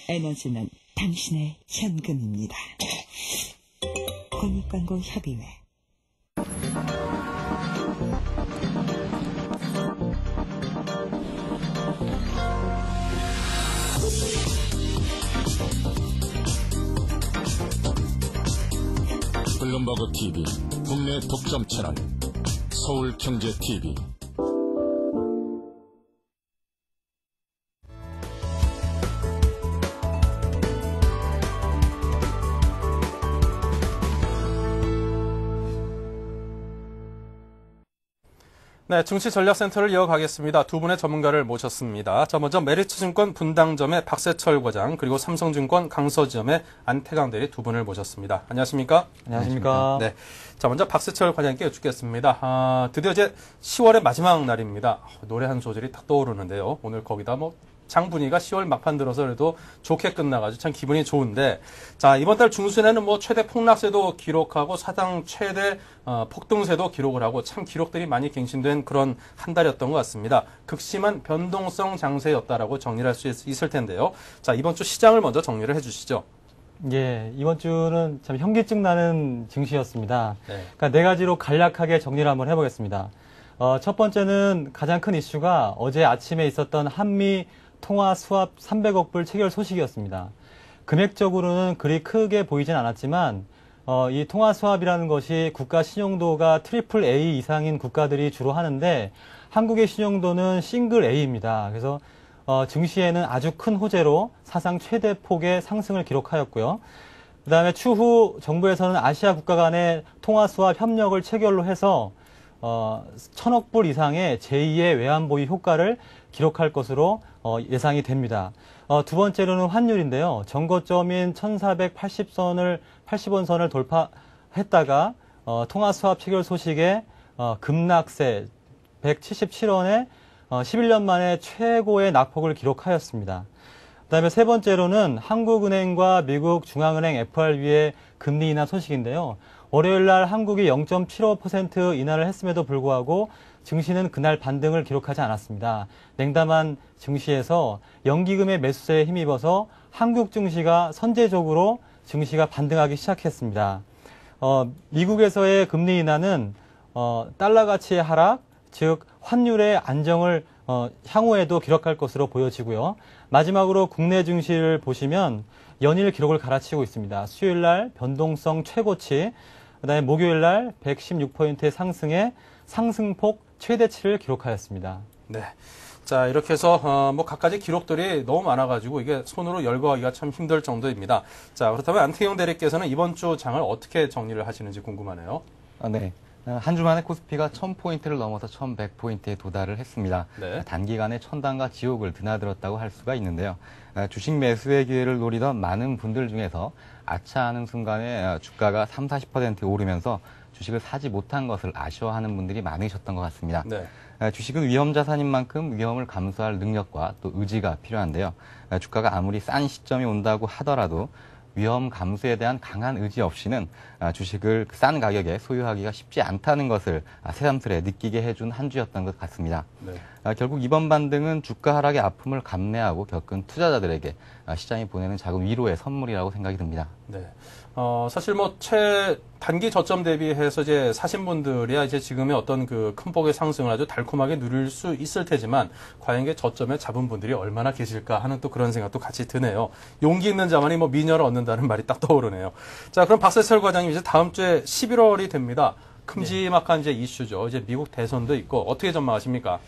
에너지는 당신의 현금입니다. 공익광고협의회. 블룸버그 TV 국내 독점 채널 서울경제TV. 네, 증시전략센터를 이어가겠습니다. 두 분의 전문가를 모셨습니다. 자, 먼저 메리츠증권 분당점의 박세철 과장, 그리고 삼성증권 강서지점의 안태강 대리 두 분을 모셨습니다. 안녕하십니까? 안녕하십니까? 네. 자, 먼저 박세철 과장님께 여쭙겠습니다. 드디어 이제 10월의 마지막 날입니다. 노래 한 소절이 딱 떠오르는데요. 오늘 거기다 장 분위기가 10월 막판 들어서 그래도 좋게 끝나가지고 참 기분이 좋은데, 자, 이번 달 중순에는 최대 폭락세도 기록하고 사상 최대 폭등세도 기록을 하고 참 기록들이 많이 갱신된 그런 한 달이었던 것 같습니다. 극심한 변동성 장세였다라고 정리를 할 수 있을 텐데요. 자, 이번 주 시장을 먼저 정리를 해주시죠. 예, 이번 주는 참 현기증 나는 증시였습니다. 네. 그러니까 네 가지로 간략하게 정리를 한번 해보겠습니다. 첫 번째는 가장 큰 이슈가 어제 아침에 있었던 한미 통화 수합 300억 불 체결 소식이었습니다. 금액적으로는 그리 크게 보이진 않았지만 이 통화 수합이라는 것이 국가 신용도가 트리플 A 이상인 국가들이 주로 하는데 한국의 신용도는 싱글 A입니다. 그래서 증시에는 아주 큰 호재로 사상 최대 폭의 상승을 기록하였고요. 그다음에 추후 정부에서는 아시아 국가 간의 통화 수합 협력을 체결로 해서 1,000억 불 이상의 제2의 외환보유 효과를 기록할 것으로 예상이 됩니다. 두 번째로는 환율인데요. 전고점인 1,480원 선을 돌파했다가 통화 수합 체결 소식에 급락세 177원에 11년 만에 최고의 낙폭을 기록하였습니다. 그다음에 세 번째로는 한국은행과 미국 중앙은행 FRB의 금리 인하 소식인데요. 월요일 날 한국이 0.75% 인하를 했음에도 불구하고 증시는 그날 반등을 기록하지 않았습니다. 냉담한 증시에서 연기금의 매수세에 힘입어서 한국 증시가 선제적으로 증시가 반등하기 시작했습니다. 미국에서의 금리 인하는 달러 가치의 하락, 즉 환율의 안정을 향후에도 기록할 것으로 보여지고요. 마지막으로 국내 증시를 보시면 연일 기록을 갈아치고 있습니다. 수요일 날 변동성 최고치, 그다음에 목요일 날 116포인트의 상승에 상승폭 최대치를 기록하였습니다. 네. 자, 이렇게 해서 각가지 기록들이 너무 많아가지고 이게 손으로 열거하기가 참 힘들 정도입니다. 자, 그렇다면 안태경 대리께서는 이번 주 장을 어떻게 정리를 하시는지 궁금하네요. 네. 한 주 만에 코스피가 1000포인트를 넘어서 1100포인트에 도달을 했습니다. 네. 단기간에 천당과 지옥을 드나들었다고 할 수가 있는데요. 주식 매수의 기회를 노리던 많은 분들 중에서 아차하는 순간에 주가가 30-40% 오르면서 주식을 사지 못한 것을 아쉬워하는 분들이 많으셨던 것 같습니다. 네. 주식은 위험 자산인 만큼 위험을 감수할 능력과 또 의지가 필요한데요. 주가가 아무리 싼 시점이 온다고 하더라도 위험 감수에 대한 강한 의지 없이는 주식을 싼 가격에 소유하기가 쉽지 않다는 것을 새삼스레 느끼게 해준 한 주였던 것 같습니다. 네. 결국 이번 반등은 주가 하락의 아픔을 감내하고 겪은 투자자들에게 시장이 보내는 작은 위로의 선물이라고 생각이 듭니다. 네. 사실 단기 저점 대비해서 이제 사신 분들이야 이제 지금의 어떤 그 큰 폭의 상승을 아주 달콤하게 누릴 수 있을 테지만 과연 이게 저점에 잡은 분들이 얼마나 계실까 하는 또 그런 생각도 같이 드네요. 용기 있는 자만이 미녀를 얻는다는 말이 딱 떠오르네요. 자, 그럼 박세철 과장님 이제 다음 주에 11월이 됩니다. 큼지막한 이제 이슈죠. 이제 미국 대선도 있고 어떻게 전망하십니까?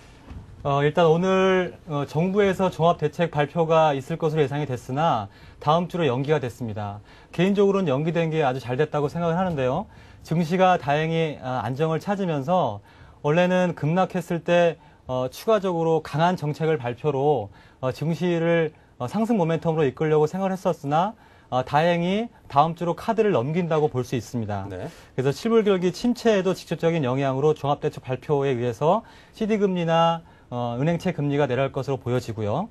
일단 오늘 정부에서 종합대책 발표가 있을 것으로 예상이 됐으나 다음 주로 연기가 됐습니다. 개인적으로는 연기된 게 아주 잘 됐다고 생각을 하는데요. 증시가 다행히 안정을 찾으면서 원래는 급락했을 때 추가적으로 강한 정책을 발표로 증시를 상승 모멘텀으로 이끌려고 생각을 했었으나 다행히 다음 주로 카드를 넘긴다고 볼 수 있습니다. 네. 그래서 실물경기 침체에도 직접적인 영향으로 종합대책 발표에 의해서 CD금리나 은행채 금리가 내려갈 것으로 보여지고요.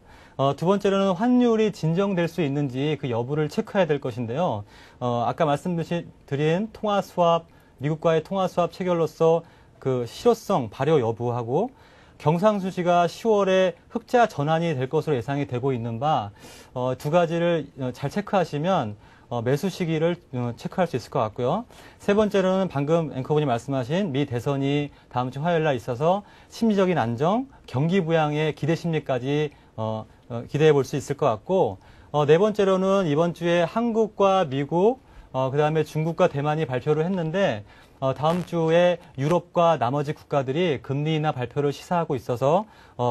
두 번째로는 환율이 진정될 수 있는지 그 여부를 체크해야 될 것인데요. 아까 말씀드린 통화 수합, 미국과의 통화 수합 체결로서 그 실효성 발효 여부하고 경상수지가 10월에 흑자 전환이 될 것으로 예상이 되고 있는 바 두 가지를 잘 체크하시면 매수 시기를 체크할 수 있을 것 같고요. 세 번째로는 방금 앵커분이 말씀하신 미 대선이 다음 주 화요일 날 있어서 심리적인 안정, 경기 부양의 기대 심리까지 기대해 볼 수 있을 것 같고, 네 번째로는 이번 주에 한국과 미국, 그다음에 중국과 대만이 발표를 했는데 다음 주에 유럽과 나머지 국가들이 금리 인하 발표를 시사하고 있어서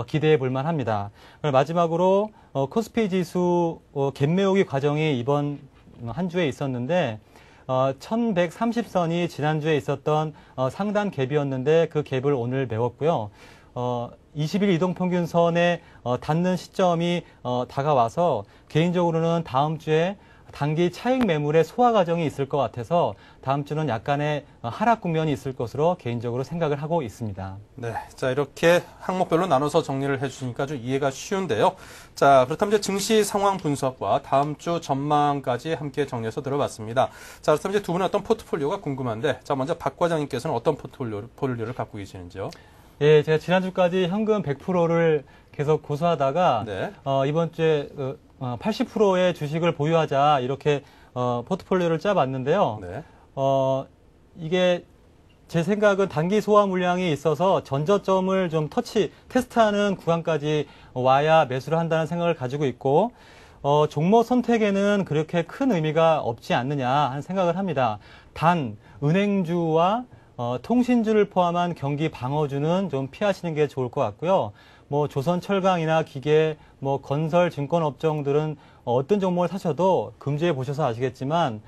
기대해 볼 만합니다. 마지막으로 코스피 지수 갭 메우기 과정이 이번 한 주에 있었는데 1130선이 지난주에 있었던 상단 갭이었는데 그 갭을 오늘 메웠고요. 20일 이동평균선에 닿는 시점이 다가와서 개인적으로는 다음 주에 단기 차익 매물의 소화 과정이 있을 것 같아서 다음 주는 약간의 하락 국면이 있을 것으로 개인적으로 생각을 하고 있습니다. 네, 자 이렇게 항목별로 나눠서 정리를 해주시니까 아주 이해가 쉬운데요. 자 그렇다면 이제 증시 상황 분석과 다음 주 전망까지 함께 정리해서 들어봤습니다. 자 그렇다면 이제 두 분의 어떤 포트폴리오가 궁금한데, 자 먼저 박 과장님께서는 어떤 포트폴리오를 갖고 계시는지요? 예, 제가 지난주까지 현금 100%를 계속 고수하다가 네. 이번 주에 80%의 주식을 보유하자 이렇게 포트폴리오를 짜봤는데요. 네. 이게 제 생각은 단기 소화 물량이 있어서 전저점을 좀 테스트하는 구간까지 와야 매수를 한다는 생각을 가지고 있고, 종목 선택에는 그렇게 큰 의미가 없지 않느냐 하는 생각을 합니다. 단 은행주와 통신주를 포함한 경기 방어주는 좀 피하시는 게 좋을 것 같고요. 뭐 조선철강이나 기계, 뭐 건설, 증권 업종들은 어떤 종목을 사셔도 금주에 보셔서 아시겠지만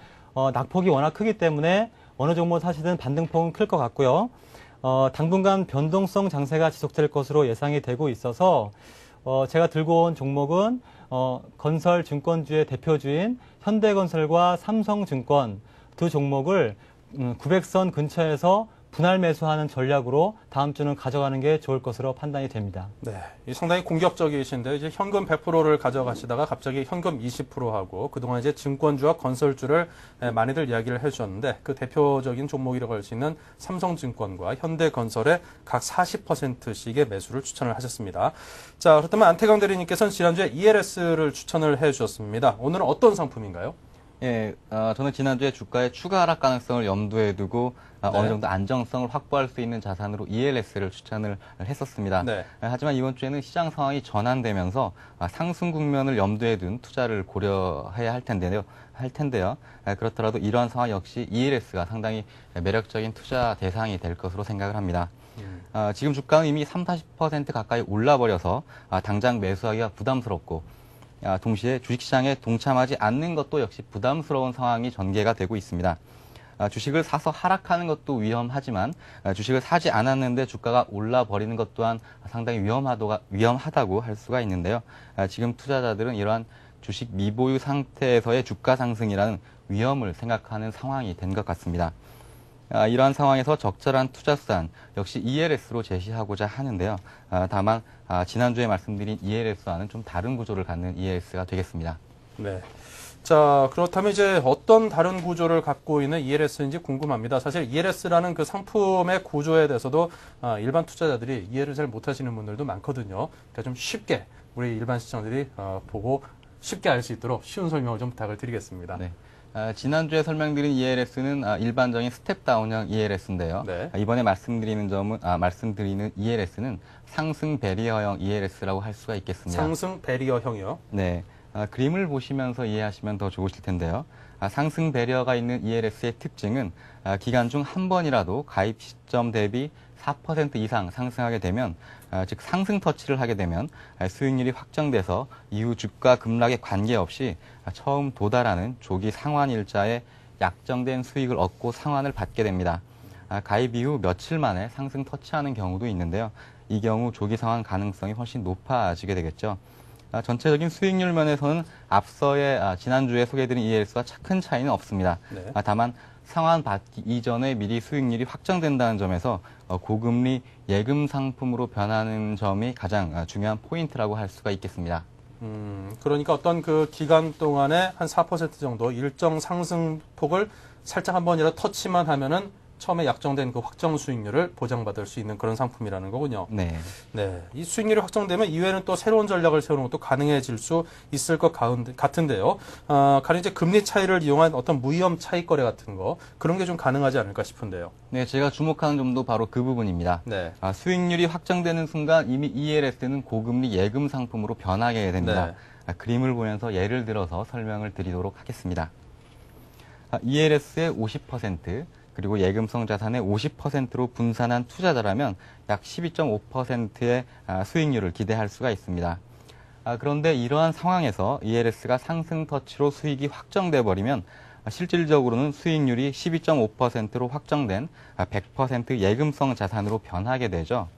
낙폭이 워낙 크기 때문에 어느 종목을 사시든 반등폭은 클 것 같고요. 당분간 변동성 장세가 지속될 것으로 예상이 되고 있어서 제가 들고 온 종목은 건설 증권주의 대표주인 현대건설과 삼성증권 두 종목을 900선 근처에서 분할 매수하는 전략으로 다음 주는 가져가는 게 좋을 것으로 판단이 됩니다. 네, 상당히 공격적이신데 이제 현금 100%를 가져가시다가 갑자기 현금 20%하고 그동안 이제 증권주와 건설주를 많이들 이야기를 해주셨는데 그 대표적인 종목이라고 할 수 있는 삼성증권과 현대건설에 각 40%씩의 매수를 추천을 하셨습니다. 자, 그렇다면 안태강 대리님께서는 지난주에 ELS를 추천을 해주셨습니다. 오늘은 어떤 상품인가요? 예, 저는 지난주에 주가의 추가 하락 가능성을 염두에 두고 네. 어느 정도 안정성을 확보할 수 있는 자산으로 ELS를 추천을 했었습니다. 네. 하지만 이번 주에는 시장 상황이 전환되면서 상승 국면을 염두에 둔 투자를 고려해야 할 텐데요. 그렇더라도 이러한 상황 역시 ELS가 상당히 매력적인 투자 대상이 될 것으로 생각을 합니다. 지금 주가는 이미 30-40% 가까이 올라버려서 당장 매수하기가 부담스럽고, 동시에 주식시장에 동참하지 않는 것도 역시 부담스러운 상황이 전개가 되고 있습니다. 주식을 사서 하락하는 것도 위험하지만 주식을 사지 않았는데 주가가 올라버리는 것 또한 상당히 위험하다고 할 수가 있는데요. 지금 투자자들은 이러한 주식 미보유 상태에서의 주가 상승이라는 위험을 생각하는 상황이 된 것 같습니다. 이러한 상황에서 적절한 투자수단 역시 ELS로 제시하고자 하는데요. 다만 지난주에 말씀드린 ELS와는 좀 다른 구조를 갖는 ELS가 되겠습니다. 네. 자, 그렇다면 이제 어떤 다른 구조를 갖고 있는 ELS인지 궁금합니다. 사실 ELS라는 그 상품의 구조에 대해서도 일반 투자자들이 이해를 잘 못하시는 분들도 많거든요. 그러니까 좀 쉽게 우리 일반 시청자들이 보고 쉽게 알 수 있도록 쉬운 설명을 좀 부탁을 드리겠습니다. 네. 지난주에 설명드린 ELS는 일반적인 스텝다운형 ELS인데요. 네. 이번에 말씀드리는 ELS는 상승 베리어형 ELS라고 할 수가 있겠습니다. 상승 베리어형이요? 네. 그림을 보시면서 이해하시면 더 좋으실 텐데요. 상승 베리어가 있는 ELS의 특징은 기간 중 한 번이라도 가입 시점 대비 4% 이상 상승하게 되면, 즉 상승 터치를 하게 되면 수익률이 확정돼서 이후 주가 급락에 관계없이 처음 도달하는 조기 상환 일자에 약정된 수익을 얻고 상환을 받게 됩니다. 가입 이후 며칠 만에 상승 터치하는 경우도 있는데요. 이 경우 조기 상환 가능성이 훨씬 높아지게 되겠죠. 전체적인 수익률 면에서는 앞서의 지난주에 소개해드린 ELS와 큰 차이는 없습니다. 네. 다만 상환 받기 이전에 미리 수익률이 확정된다는 점에서 고금리 예금 상품으로 변하는 점이 가장 중요한 포인트라고 할 수가 있겠습니다. 그러니까 어떤 그 기간 동안에 한 4% 정도 일정 상승폭을 살짝 한 번이라도 터치만 하면은 처음에 약정된 그 확정 수익률을 보장받을 수 있는 그런 상품이라는 거군요. 네. 네. 이 수익률이 확정되면 이후에는 또 새로운 전략을 세우는 것도 가능해질 수 있을 것 같은데요. 가령 이제 금리 차이를 이용한 어떤 무위험 차익 거래 같은 거, 그런 게 좀 가능하지 않을까 싶은데요. 네, 제가 주목하는 점도 바로 그 부분입니다. 네. 수익률이 확정되는 순간 이미 ELS는 고금리 예금 상품으로 변하게 됩니다. 네. 그림을 보면서 예를 들어서 설명을 드리도록 하겠습니다. ELS의 50%, 그리고 예금성 자산의 50%로 분산한 투자자라면 약 12.5%의 수익률을 기대할 수가 있습니다. 그런데 이러한 상황에서 ELS가 상승 터치로 수익이 확정돼 버리면 실질적으로는 수익률이 12.5%로 확정된 100% 예금성 자산으로 변하게 되죠.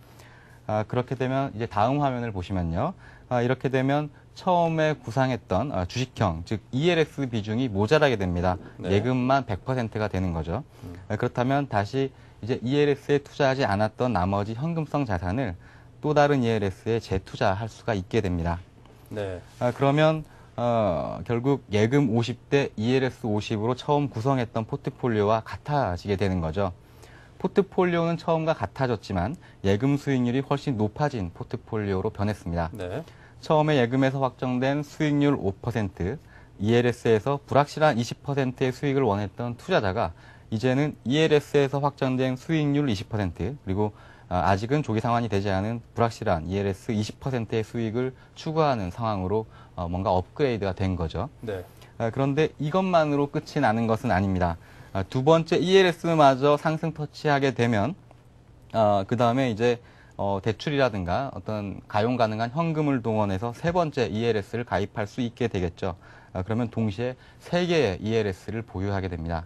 그렇게 되면 이제 다음 화면을 보시면요. 이렇게 되면 처음에 구상했던 주식형, 즉 ELS 비중이 모자라게 됩니다. 네. 예금만 100%가 되는 거죠. 그렇다면 다시 이제 ELS에 투자하지 않았던 나머지 현금성 자산을 또 다른 ELS에 재투자할 수가 있게 됩니다. 네. 그러면 결국 예금 50대 ELS 50으로 처음 구성했던 포트폴리오와 같아지게 되는 거죠. 포트폴리오는 처음과 같아졌지만 예금 수익률이 훨씬 높아진 포트폴리오로 변했습니다. 네. 처음에 예금에서 확정된 수익률 5%, ELS에서 불확실한 20%의 수익을 원했던 투자자가 이제는 ELS에서 확정된 수익률 20%, 그리고 아직은 조기 상환이 되지 않은 불확실한 ELS 20%의 수익을 추구하는 상황으로 뭔가 업그레이드가 된 거죠. 네. 그런데 이것만으로 끝이 나는 것은 아닙니다. 두 번째 ELS마저 상승 터치하게 되면 그 다음에 이제 대출이라든가 어떤 가용 가능한 현금을 동원해서 세 번째 ELS를 가입할 수 있게 되겠죠. 그러면 동시에 3개의 ELS를 보유하게 됩니다.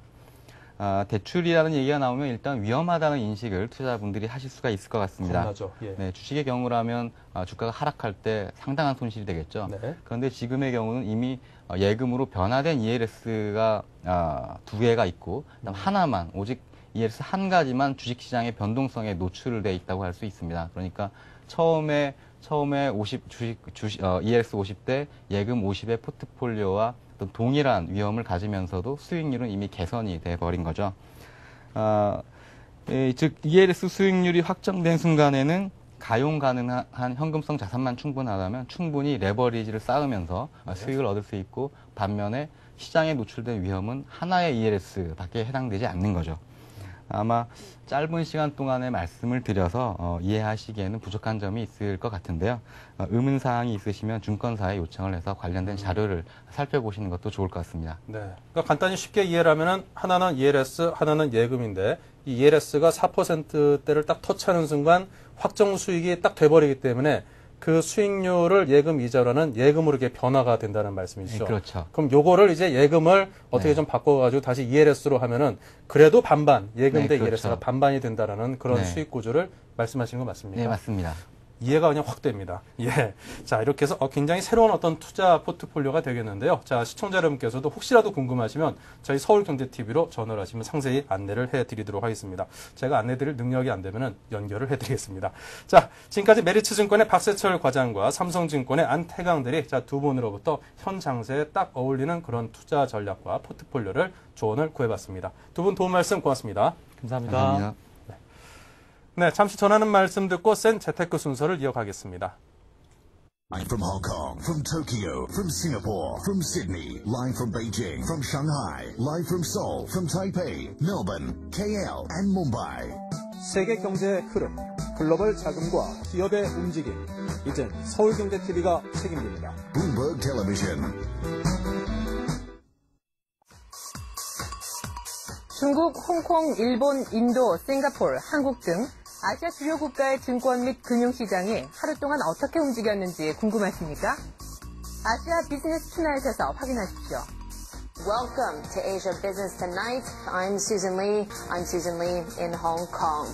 대출이라는 얘기가 나오면 일단 위험하다는 인식을 투자자분들이 하실 수가 있을 것 같습니다. 겁나죠. 예. 네, 주식의 경우라면 주가가 하락할 때 상당한 손실이 되겠죠. 네. 그런데 지금의 경우는 이미 예금으로 변화된 ELS가 2개가 있고 그다음 하나만 오직 ELS 한 가지만 주식시장의 변동성에 노출돼 있다고 할 수 있습니다. 그러니까 처음에 ELS 50대 예금 50의 포트폴리오와 동일한 위험을 가지면서도 수익률은 이미 개선이 돼 버린 거죠. 즉 ELS 수익률이 확정된 순간에는 가용 가능한 현금성 자산만 충분하다면 충분히 레버리지를 쌓으면서 수익을 얻을 수 있고, 반면에 시장에 노출된 위험은 하나의 ELS밖에 해당되지 않는 거죠. 아마 짧은 시간 동안에 말씀을 드려서 이해하시기에는 부족한 점이 있을 것 같은데요. 의문사항이 있으시면 증권사에 요청을 해서 관련된 자료를 살펴보시는 것도 좋을 것 같습니다. 네. 그러니까 간단히 쉽게 이해를 하면은 하나는 ELS, 하나는 예금인데 이 ELS가 4%대를 딱 터치하는 순간 확정 수익이 딱 돼버리기 때문에 그 수익률을 예금 이자로는 예금으로 이렇게 변화가 된다는 말씀이시죠. 네, 그렇죠. 그럼 요거를 이제 예금을 어떻게 좀 바꿔가지고 다시 ELS로 하면은 그래도 반반, 예금 대 그렇죠. ELS가 반반이 된다라는 그런 네. 수익 구조를 말씀하시는 거 맞습니까? 네, 맞습니다. 이해가 그냥 확 됩니다. 예. 자, 이렇게 해서 굉장히 새로운 어떤 투자 포트폴리오가 되겠는데요. 자, 시청자 여러분께서도 혹시라도 궁금하시면 저희 서울경제TV로 전화를 하시면 상세히 안내를 해드리도록 하겠습니다. 제가 안내드릴 능력이 안 되면은 연결을 해드리겠습니다. 자, 지금까지 메리츠증권의 박세철 과장과 삼성증권의 안태강 대리, 자, 두 분으로부터 현 장세에 딱 어울리는 그런 투자 전략과 포트폴리오를 조언을 구해봤습니다. 두 분 도움 말씀 고맙습니다. 감사합니다. 감사합니다. 네, 잠시 전하는 말씀 듣고 센 재테크 순서를 이어가겠습니다. Live from Hong Kong, from Tokyo, from Singapore, from Sydney, live from Beijing, from Shanghai, live from Seoul, from Taipei, Melbourne, KL, and Mumbai. 세계 경제의 흐름, 글로벌 자금과 기업의 움직임, 이젠 서울경제TV가 책임집니다. Bloomberg Television. 중국, 홍콩, 일본, 인도, 싱가포르, 한국 등 아시아 주요 국가의 증권 및 금융시장이 하루 동안 어떻게 움직였는지 궁금하십니까? 아시아 비즈니스 투나잇에서 확인하십시오. Welcome to Asia Business Tonight. I'm Susan Lee. I'm Susan Lee in Hong Kong.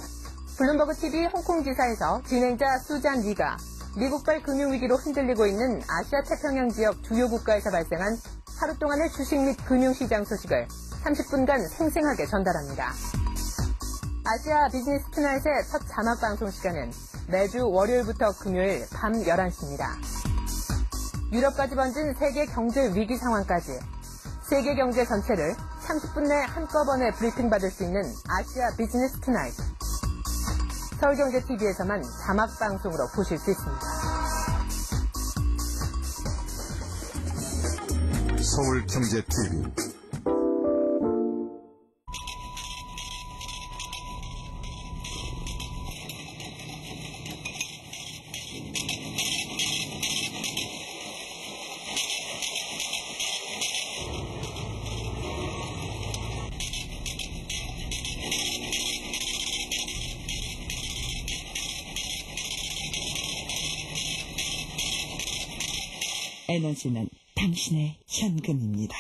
블룸버그 TV 홍콩 지사에서 진행자 수잔 리가 미국발 금융위기로 흔들리고 있는 아시아 태평양 지역 주요 국가에서 발생한 하루 동안의 주식 및 금융시장 소식을 30분간 생생하게 전달합니다. 아시아 비즈니스 투나잇의 첫 자막 방송 시간은 매주 월요일부터 금요일 밤 11시입니다. 유럽까지 번진 세계 경제 위기 상황까지 세계 경제 전체를 30분 내 한꺼번에 브리핑 받을 수 있는 아시아 비즈니스 투나잇. 서울경제TV에서만 자막 방송으로 보실 수 있습니다. 서울경제TV 에너지는 당신의 현금입니다.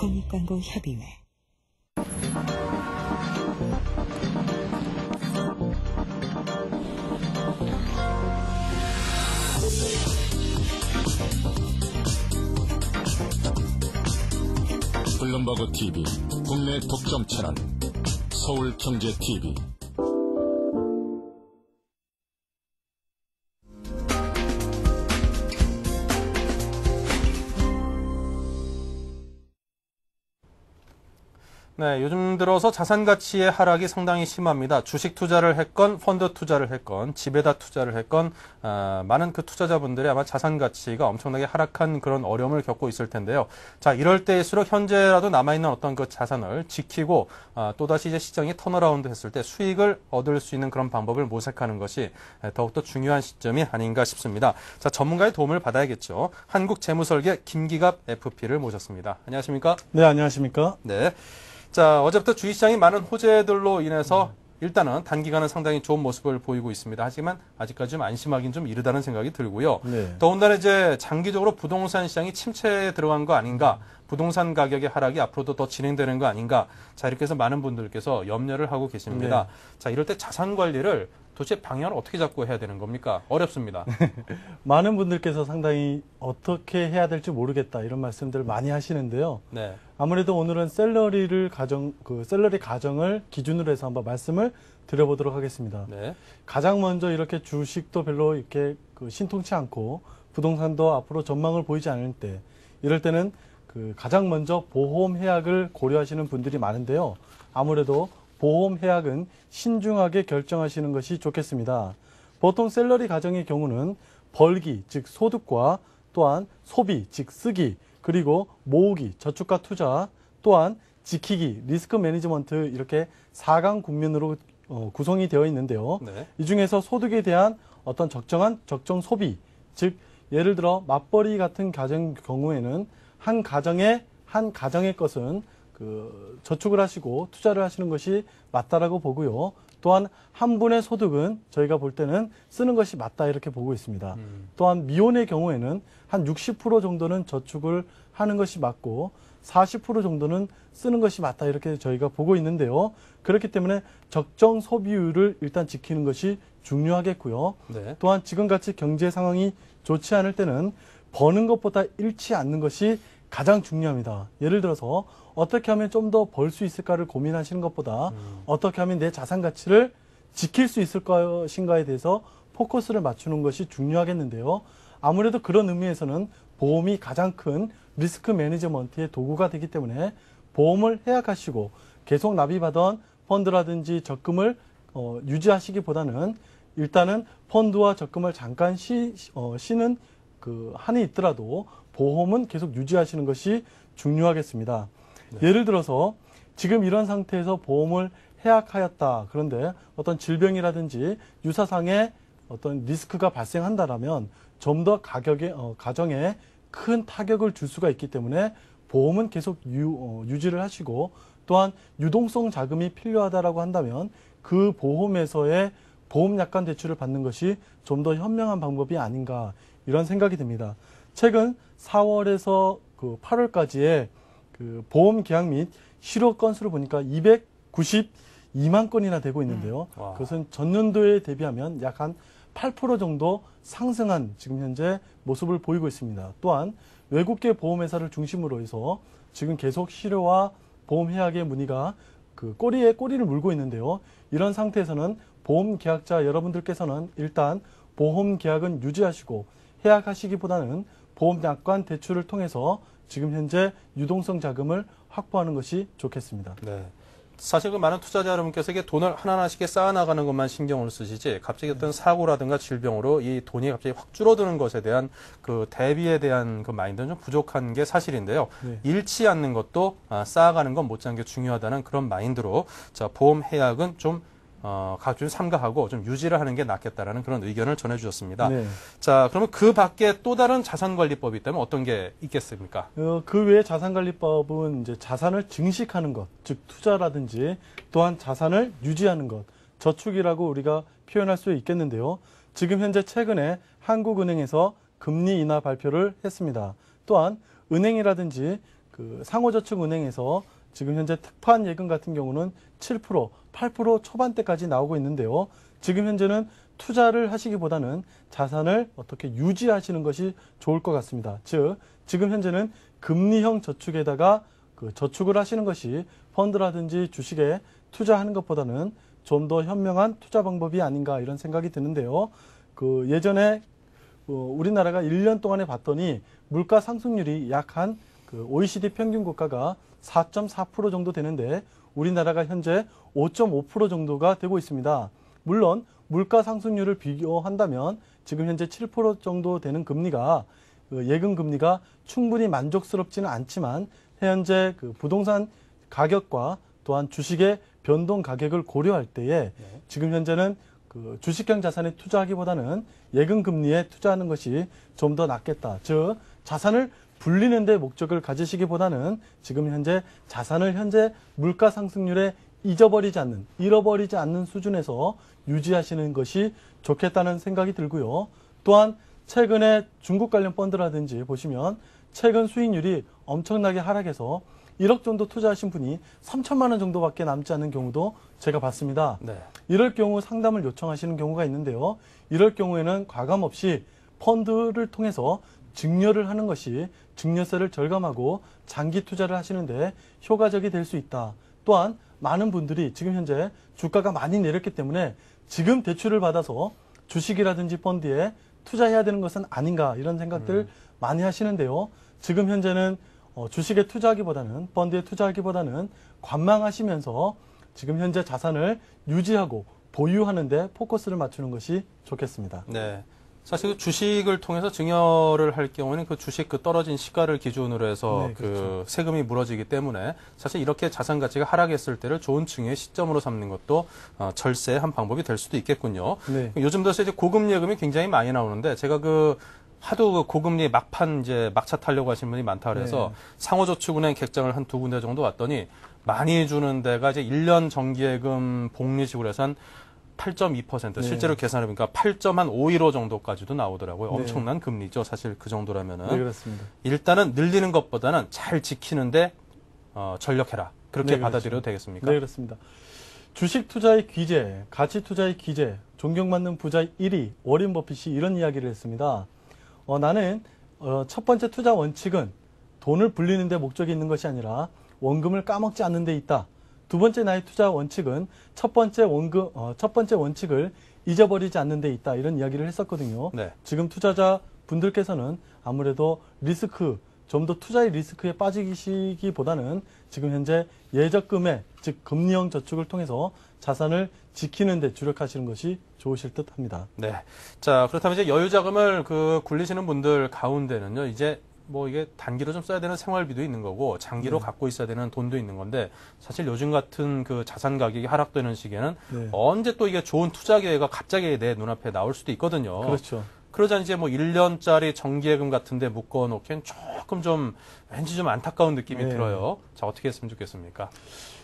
공익광고협의회. 블룸버그 TV 국내 독점 채널 서울경제TV. 네, 요즘 들어서 자산 가치의 하락이 상당히 심합니다. 주식 투자를 했건 펀드 투자를 했건 집에다 투자를 했건 많은 그 투자자분들이 아마 자산 가치가 엄청나게 하락한 그런 어려움을 겪고 있을 텐데요. 자, 이럴 때일수록 현재라도 남아있는 어떤 그 자산을 지키고 또다시 이제 시장이 턴어라운드 했을 때 수익을 얻을 수 있는 그런 방법을 모색하는 것이 더욱더 중요한 시점이 아닌가 싶습니다. 자, 전문가의 도움을 받아야겠죠. 한국재무설계 김기갑 FP를 모셨습니다. 안녕하십니까? 네, 안녕하십니까? 네. 자, 어제부터 주식시장이 많은 호재들로 인해서 일단은 단기간은 상당히 좋은 모습을 보이고 있습니다. 하지만 아직까지 좀 안심하기는 좀 이르다는 생각이 들고요. 네. 더군다나 이제 장기적으로 부동산 시장이 침체에 들어간 거 아닌가, 부동산 가격의 하락이 앞으로도 더 진행되는 거 아닌가, 자, 이렇게 해서 많은 분들께서 염려를 하고 계십니다. 네. 자, 이럴 때 자산 관리를 도대체 방향을 어떻게 잡고 해야 되는 겁니까? 어렵습니다. 많은 분들께서 상당히 어떻게 해야 될지 모르겠다 이런 말씀들을 많이 하시는데요. 네. 아무래도 오늘은 샐러리 가정을 기준으로 해서 한번 말씀을 드려보도록 하겠습니다. 네. 가장 먼저 이렇게 주식도 별로 이렇게 신통치 않고 부동산도 앞으로 전망을 보이지 않을 때, 이럴 때는 가장 먼저 보험 해약을 고려하시는 분들이 많은데요. 아무래도 보험 해약은 신중하게 결정하시는 것이 좋겠습니다. 보통 샐러리 가정의 경우는 벌기, 즉 소득과 또한 소비, 즉 쓰기, 그리고 모으기, 저축과 투자, 또한 지키기, 리스크 매니지먼트, 이렇게 4강 국면으로 구성이 되어 있는데요. 네. 이 중에서 소득에 대한 어떤 적정 소비, 즉 예를 들어 맞벌이 같은 가정 경우에는 한 가정의 것은 저축을 하시고 투자를 하시는 것이 맞다라고 보고요. 또한 한 분의 소득은 저희가 볼 때는 쓰는 것이 맞다 이렇게 보고 있습니다. 또한 미혼의 경우에는 한 60% 정도는 저축을 하는 것이 맞고 40% 정도는 쓰는 것이 맞다 이렇게 저희가 보고 있는데요. 그렇기 때문에 적정 소비율을 일단 지키는 것이 중요하겠고요. 네. 또한 지금같이 경제 상황이 좋지 않을 때는 버는 것보다 잃지 않는 것이 가장 중요합니다. 예를 들어서 어떻게 하면 좀 더 벌 수 있을까를 고민하시는 것보다 어떻게 하면 내 자산 가치를 지킬 수 있을 것인가에 대해서 포커스를 맞추는 것이 중요하겠는데요. 아무래도 그런 의미에서는 보험이 가장 큰 리스크 매니지먼트의 도구가 되기 때문에 보험을 해약하시고 계속 납입하던 펀드라든지 적금을 유지하시기보다는 일단은 펀드와 적금을 잠깐 쉬는 한이 있더라도 보험은 계속 유지하시는 것이 중요하겠습니다. 네. 예를 들어서 지금 이런 상태에서 보험을 해약하였다. 그런데 어떤 질병이라든지 유사상의 어떤 리스크가 발생한다라면 좀 더 가정에 큰 타격을 줄 수가 있기 때문에 보험은 계속 유지를 하시고, 또한 유동성 자금이 필요하다라고 한다면 그 보험에서의 보험 약관 대출을 받는 것이 좀 더 현명한 방법이 아닌가 이런 생각이 듭니다. 최근 4월에서 8월까지의 보험 계약 및 실효 건수를 보니까 292만 건이나 되고 있는데요. 그것은 전년도에 대비하면 약 한 8% 정도 상승한 지금 현재 모습을 보이고 있습니다. 또한 외국계 보험회사를 중심으로 해서 지금 계속 실효와 보험 해약의 문의가 꼬리에 꼬리를 물고 있는데요. 이런 상태에서는 보험 계약자 여러분들께서는 일단 보험 계약은 유지하시고 해약하시기보다는 보험 약관 대출을 통해서 지금 현재 유동성 자금을 확보하는 것이 좋겠습니다. 네. 사실 그 많은 투자자 여러분께서 이게 돈을 하나하나씩 쌓아나가는 것만 신경을 쓰시지 갑자기 어떤 사고라든가 질병으로 이 돈이 갑자기 확 줄어드는 것에 대한 그 대비에 대한 그 마인드는 좀 부족한 게 사실인데요. 네. 잃지 않는 것도 쌓아가는 건 못지않은 게 중요하다는 그런 마인드로 자 보험 해약은 좀 각종 삼가하고 좀 유지를 하는 게 낫겠다라는 그런 의견을 전해주셨습니다. 네. 자, 그러면 그 밖에 또 다른 자산관리법이 있다면 어떤 게 있겠습니까? 그 외에 자산관리법은 이제 자산을 증식하는 것, 즉 투자라든지 또한 자산을 유지하는 것, 저축이라고 우리가 표현할 수 있겠는데요. 지금 현재 최근에 한국은행에서 금리 인하 발표를 했습니다. 또한 은행이라든지 그 상호저축은행에서 지금 현재 특판 예금 같은 경우는 7%, 8% 초반대까지 나오고 있는데요. 지금 현재는 투자를 하시기보다는 자산을 어떻게 유지하시는 것이 좋을 것 같습니다. 즉, 지금 현재는 금리형 저축에다가 그 저축을 하시는 것이 펀드라든지 주식에 투자하는 것보다는 좀 더 현명한 투자 방법이 아닌가 이런 생각이 드는데요. 그 예전에 우리나라가 1년 동안에 봤더니 물가 상승률이 약 한 그 OECD 평균 국가가 4.4% 정도 되는데 우리나라가 현재 5.5% 정도가 되고 있습니다. 물론 물가 상승률을 비교한다면 지금 현재 7% 정도 되는 금리가 예금 금리가 충분히 만족스럽지는 않지만 현재 그 부동산 가격과 또한 주식의 변동 가격을 고려할 때에 지금 현재는 그 주식형 자산에 투자하기보다는 예금 금리에 투자하는 것이 좀 더 낫겠다. 즉 자산을 불리는 데 목적을 가지시기보다는 지금 현재 자산을 현재 물가 상승률에 잃어버리지 않는 수준에서 유지하시는 것이 좋겠다는 생각이 들고요. 또한 최근에 중국 관련 펀드라든지 보시면 최근 수익률이 엄청나게 하락해서 1억 정도 투자하신 분이 3천만 원 정도밖에 남지 않는 경우도 제가 봤습니다. 네. 이럴 경우 상담을 요청하시는 경우가 있는데요. 이럴 경우에는 과감 없이 펀드를 통해서 증여를 하는 것이 증여세를 절감하고 장기 투자를 하시는데 효과적이 될 수 있다. 또한 많은 분들이 지금 현재 주가가 많이 내렸기 때문에 지금 대출을 받아서 주식이라든지 펀드에 투자해야 되는 것은 아닌가 이런 생각들 많이 하시는데요. 지금 현재는 주식에 투자하기보다는 펀드에 투자하기보다는 관망하시면서 지금 현재 자산을 유지하고 보유하는 데 포커스를 맞추는 것이 좋겠습니다. 네. 사실 그 주식을 통해서 증여를 할 경우에는 그 주식 그 떨어진 시가를 기준으로 해서 네, 그렇죠. 그 세금이 물어지기 때문에 사실 이렇게 자산 가치가 하락했을 때를 좋은 증여의 시점으로 삼는 것도 절세의 한 방법이 될 수도 있겠군요. 네. 요즘 들어서 이제 고금리 예금이 굉장히 많이 나오는데 제가 하도 그 고금리 막판 이제 막차 타려고 하시는 분이 많다 그래서 상호저축은행 객장을 한 2군데 정도 왔더니 많이 주는 데가 이제 1년 정기예금 복리식으로 해서 한 8.2% 실제로 계산해보니까 8.515 정도까지도 나오더라고요. 엄청난 금리죠. 사실 그 정도라면은. 네, 그렇습니다. 일단은 늘리는 것보다는 잘 지키는데 전력해라. 그렇게 네, 받아들여도 되겠습니까? 네, 그렇습니다. 주식 투자의 기재, 가치 투자의 기재, 존경받는 부자 1위 워렌 버핏이 이런 이야기를 했습니다. 나는 첫 번째 투자 원칙은 돈을 불리는 데 목적이 있는 것이 아니라 원금을 까먹지 않는 데 있다. 두 번째 나의 투자 원칙은 첫 번째 원칙을 잊어버리지 않는 데 있다. 이런 이야기를 했었거든요. 네. 지금 투자자 분들께서는 아무래도 좀 더 투자의 리스크에 빠지시기보다는 지금 현재 예적금에, 즉 금리형 저축을 통해서 자산을 지키는 데 주력하시는 것이 좋으실 듯 합니다. 네. 자, 그렇다면 이제 여유 자금을 굴리시는 분들 가운데는요, 이제 이게 단기로 좀 써야 되는 생활비도 있는 거고 장기로 갖고 있어야 되는 돈도 있는 건데 사실 요즘 같은 그 자산 가격이 하락되는 시기에는 언제 또 이게 좋은 투자 기회가 갑자기 내 눈앞에 나올 수도 있거든요. 그렇죠. 그러자 이제 1년짜리 정기예금 같은데 묶어놓기엔 조금 좀 왠지 좀 안타까운 느낌이 들어요. 자, 어떻게 했으면 좋겠습니까?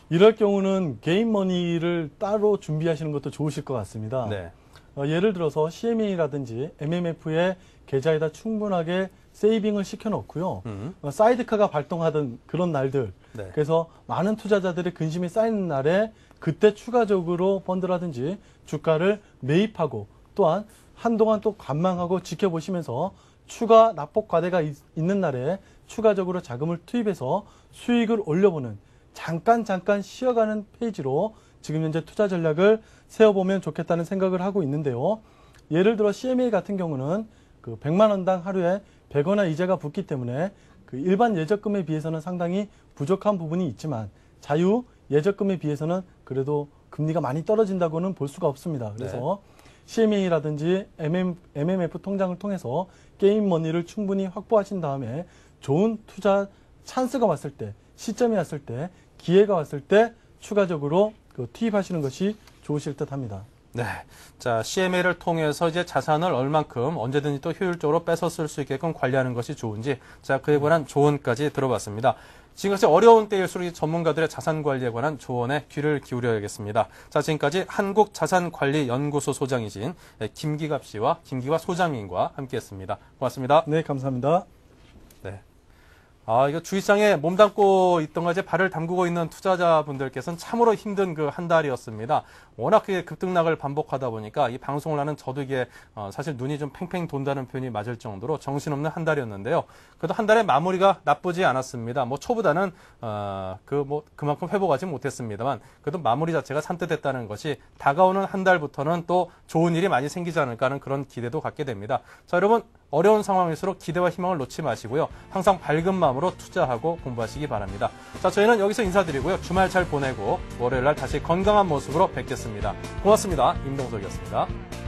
이럴 경우는 개인 머니를 따로 준비하시는 것도 좋으실 것 같습니다. 네. 예를 들어서 CME라든지 MMF의 계좌에다 충분하게 세이빙을 시켜놓고요. 사이드카가 발동하던 그런 날들. 네. 그래서 많은 투자자들의 근심이 쌓이는 날에 그때 추가적으로 펀드라든지 주가를 매입하고 또한 한동안 또 관망하고 지켜보시면서 추가 납폭 과대가 있는 날에 추가적으로 자금을 투입해서 수익을 올려보는 잠깐 쉬어가는 페이지로 지금 현재 투자 전략을 세워보면 좋겠다는 생각을 하고 있는데요. 예를 들어 CMA 같은 경우는 그 100만 원당 하루에 100원의 이자가 붙기 때문에 그 일반 예적금에 비해서는 상당히 부족한 부분이 있지만 자유 예적금에 비해서는 그래도 금리가 많이 떨어진다고는 볼 수가 없습니다. 그래서 CMA라든지 MMF 통장을 통해서 게임 머니를 충분히 확보하신 다음에 좋은 투자 찬스가 왔을 때, 시점이 왔을 때, 기회가 왔을 때 추가적으로 투입하시는 것이 좋으실 듯 합니다. 네. 자, CMA를 통해서 이제 자산을 얼만큼 언제든지 또 효율적으로 뺏어 쓸 수 있게끔 관리하는 것이 좋은지, 자, 그에 관한 조언까지 들어봤습니다. 지금까지 어려운 때일수록 전문가들의 자산 관리에 관한 조언에 귀를 기울여야겠습니다. 자, 지금까지 한국자산관리연구소 소장이신 김기갑 씨와 김기갑 소장님과 함께했습니다. 고맙습니다. 네, 감사합니다. 네. 이거 주식장에 몸담고 있던 거제 발을 담그고 있는 투자자분들께서는 참으로 힘든 그 한 달이었습니다. 워낙 그게 급등락을 반복하다 보니까 이 방송을 하는 저도 이게 사실 눈이 좀 팽팽 돈다는 표현이 맞을 정도로 정신없는 한 달이었는데요. 그래도 한 달의 마무리가 나쁘지 않았습니다. 뭐 초보다는 그만큼 회복하지 못했습니다만 그래도 마무리 자체가 산뜻했다는 것이 다가오는 한 달부터는 또 좋은 일이 많이 생기지 않을까 하는 그런 기대도 갖게 됩니다. 자, 여러분 어려운 상황일수록 기대와 희망을 놓지 마시고요. 항상 밝은 마음으로 투자하고 공부하시기 바랍니다. 자, 저희는 여기서 인사드리고요. 주말 잘 보내고 월요일 날 다시 건강한 모습으로 뵙겠습니다. 고맙습니다. 임동석이었습니다.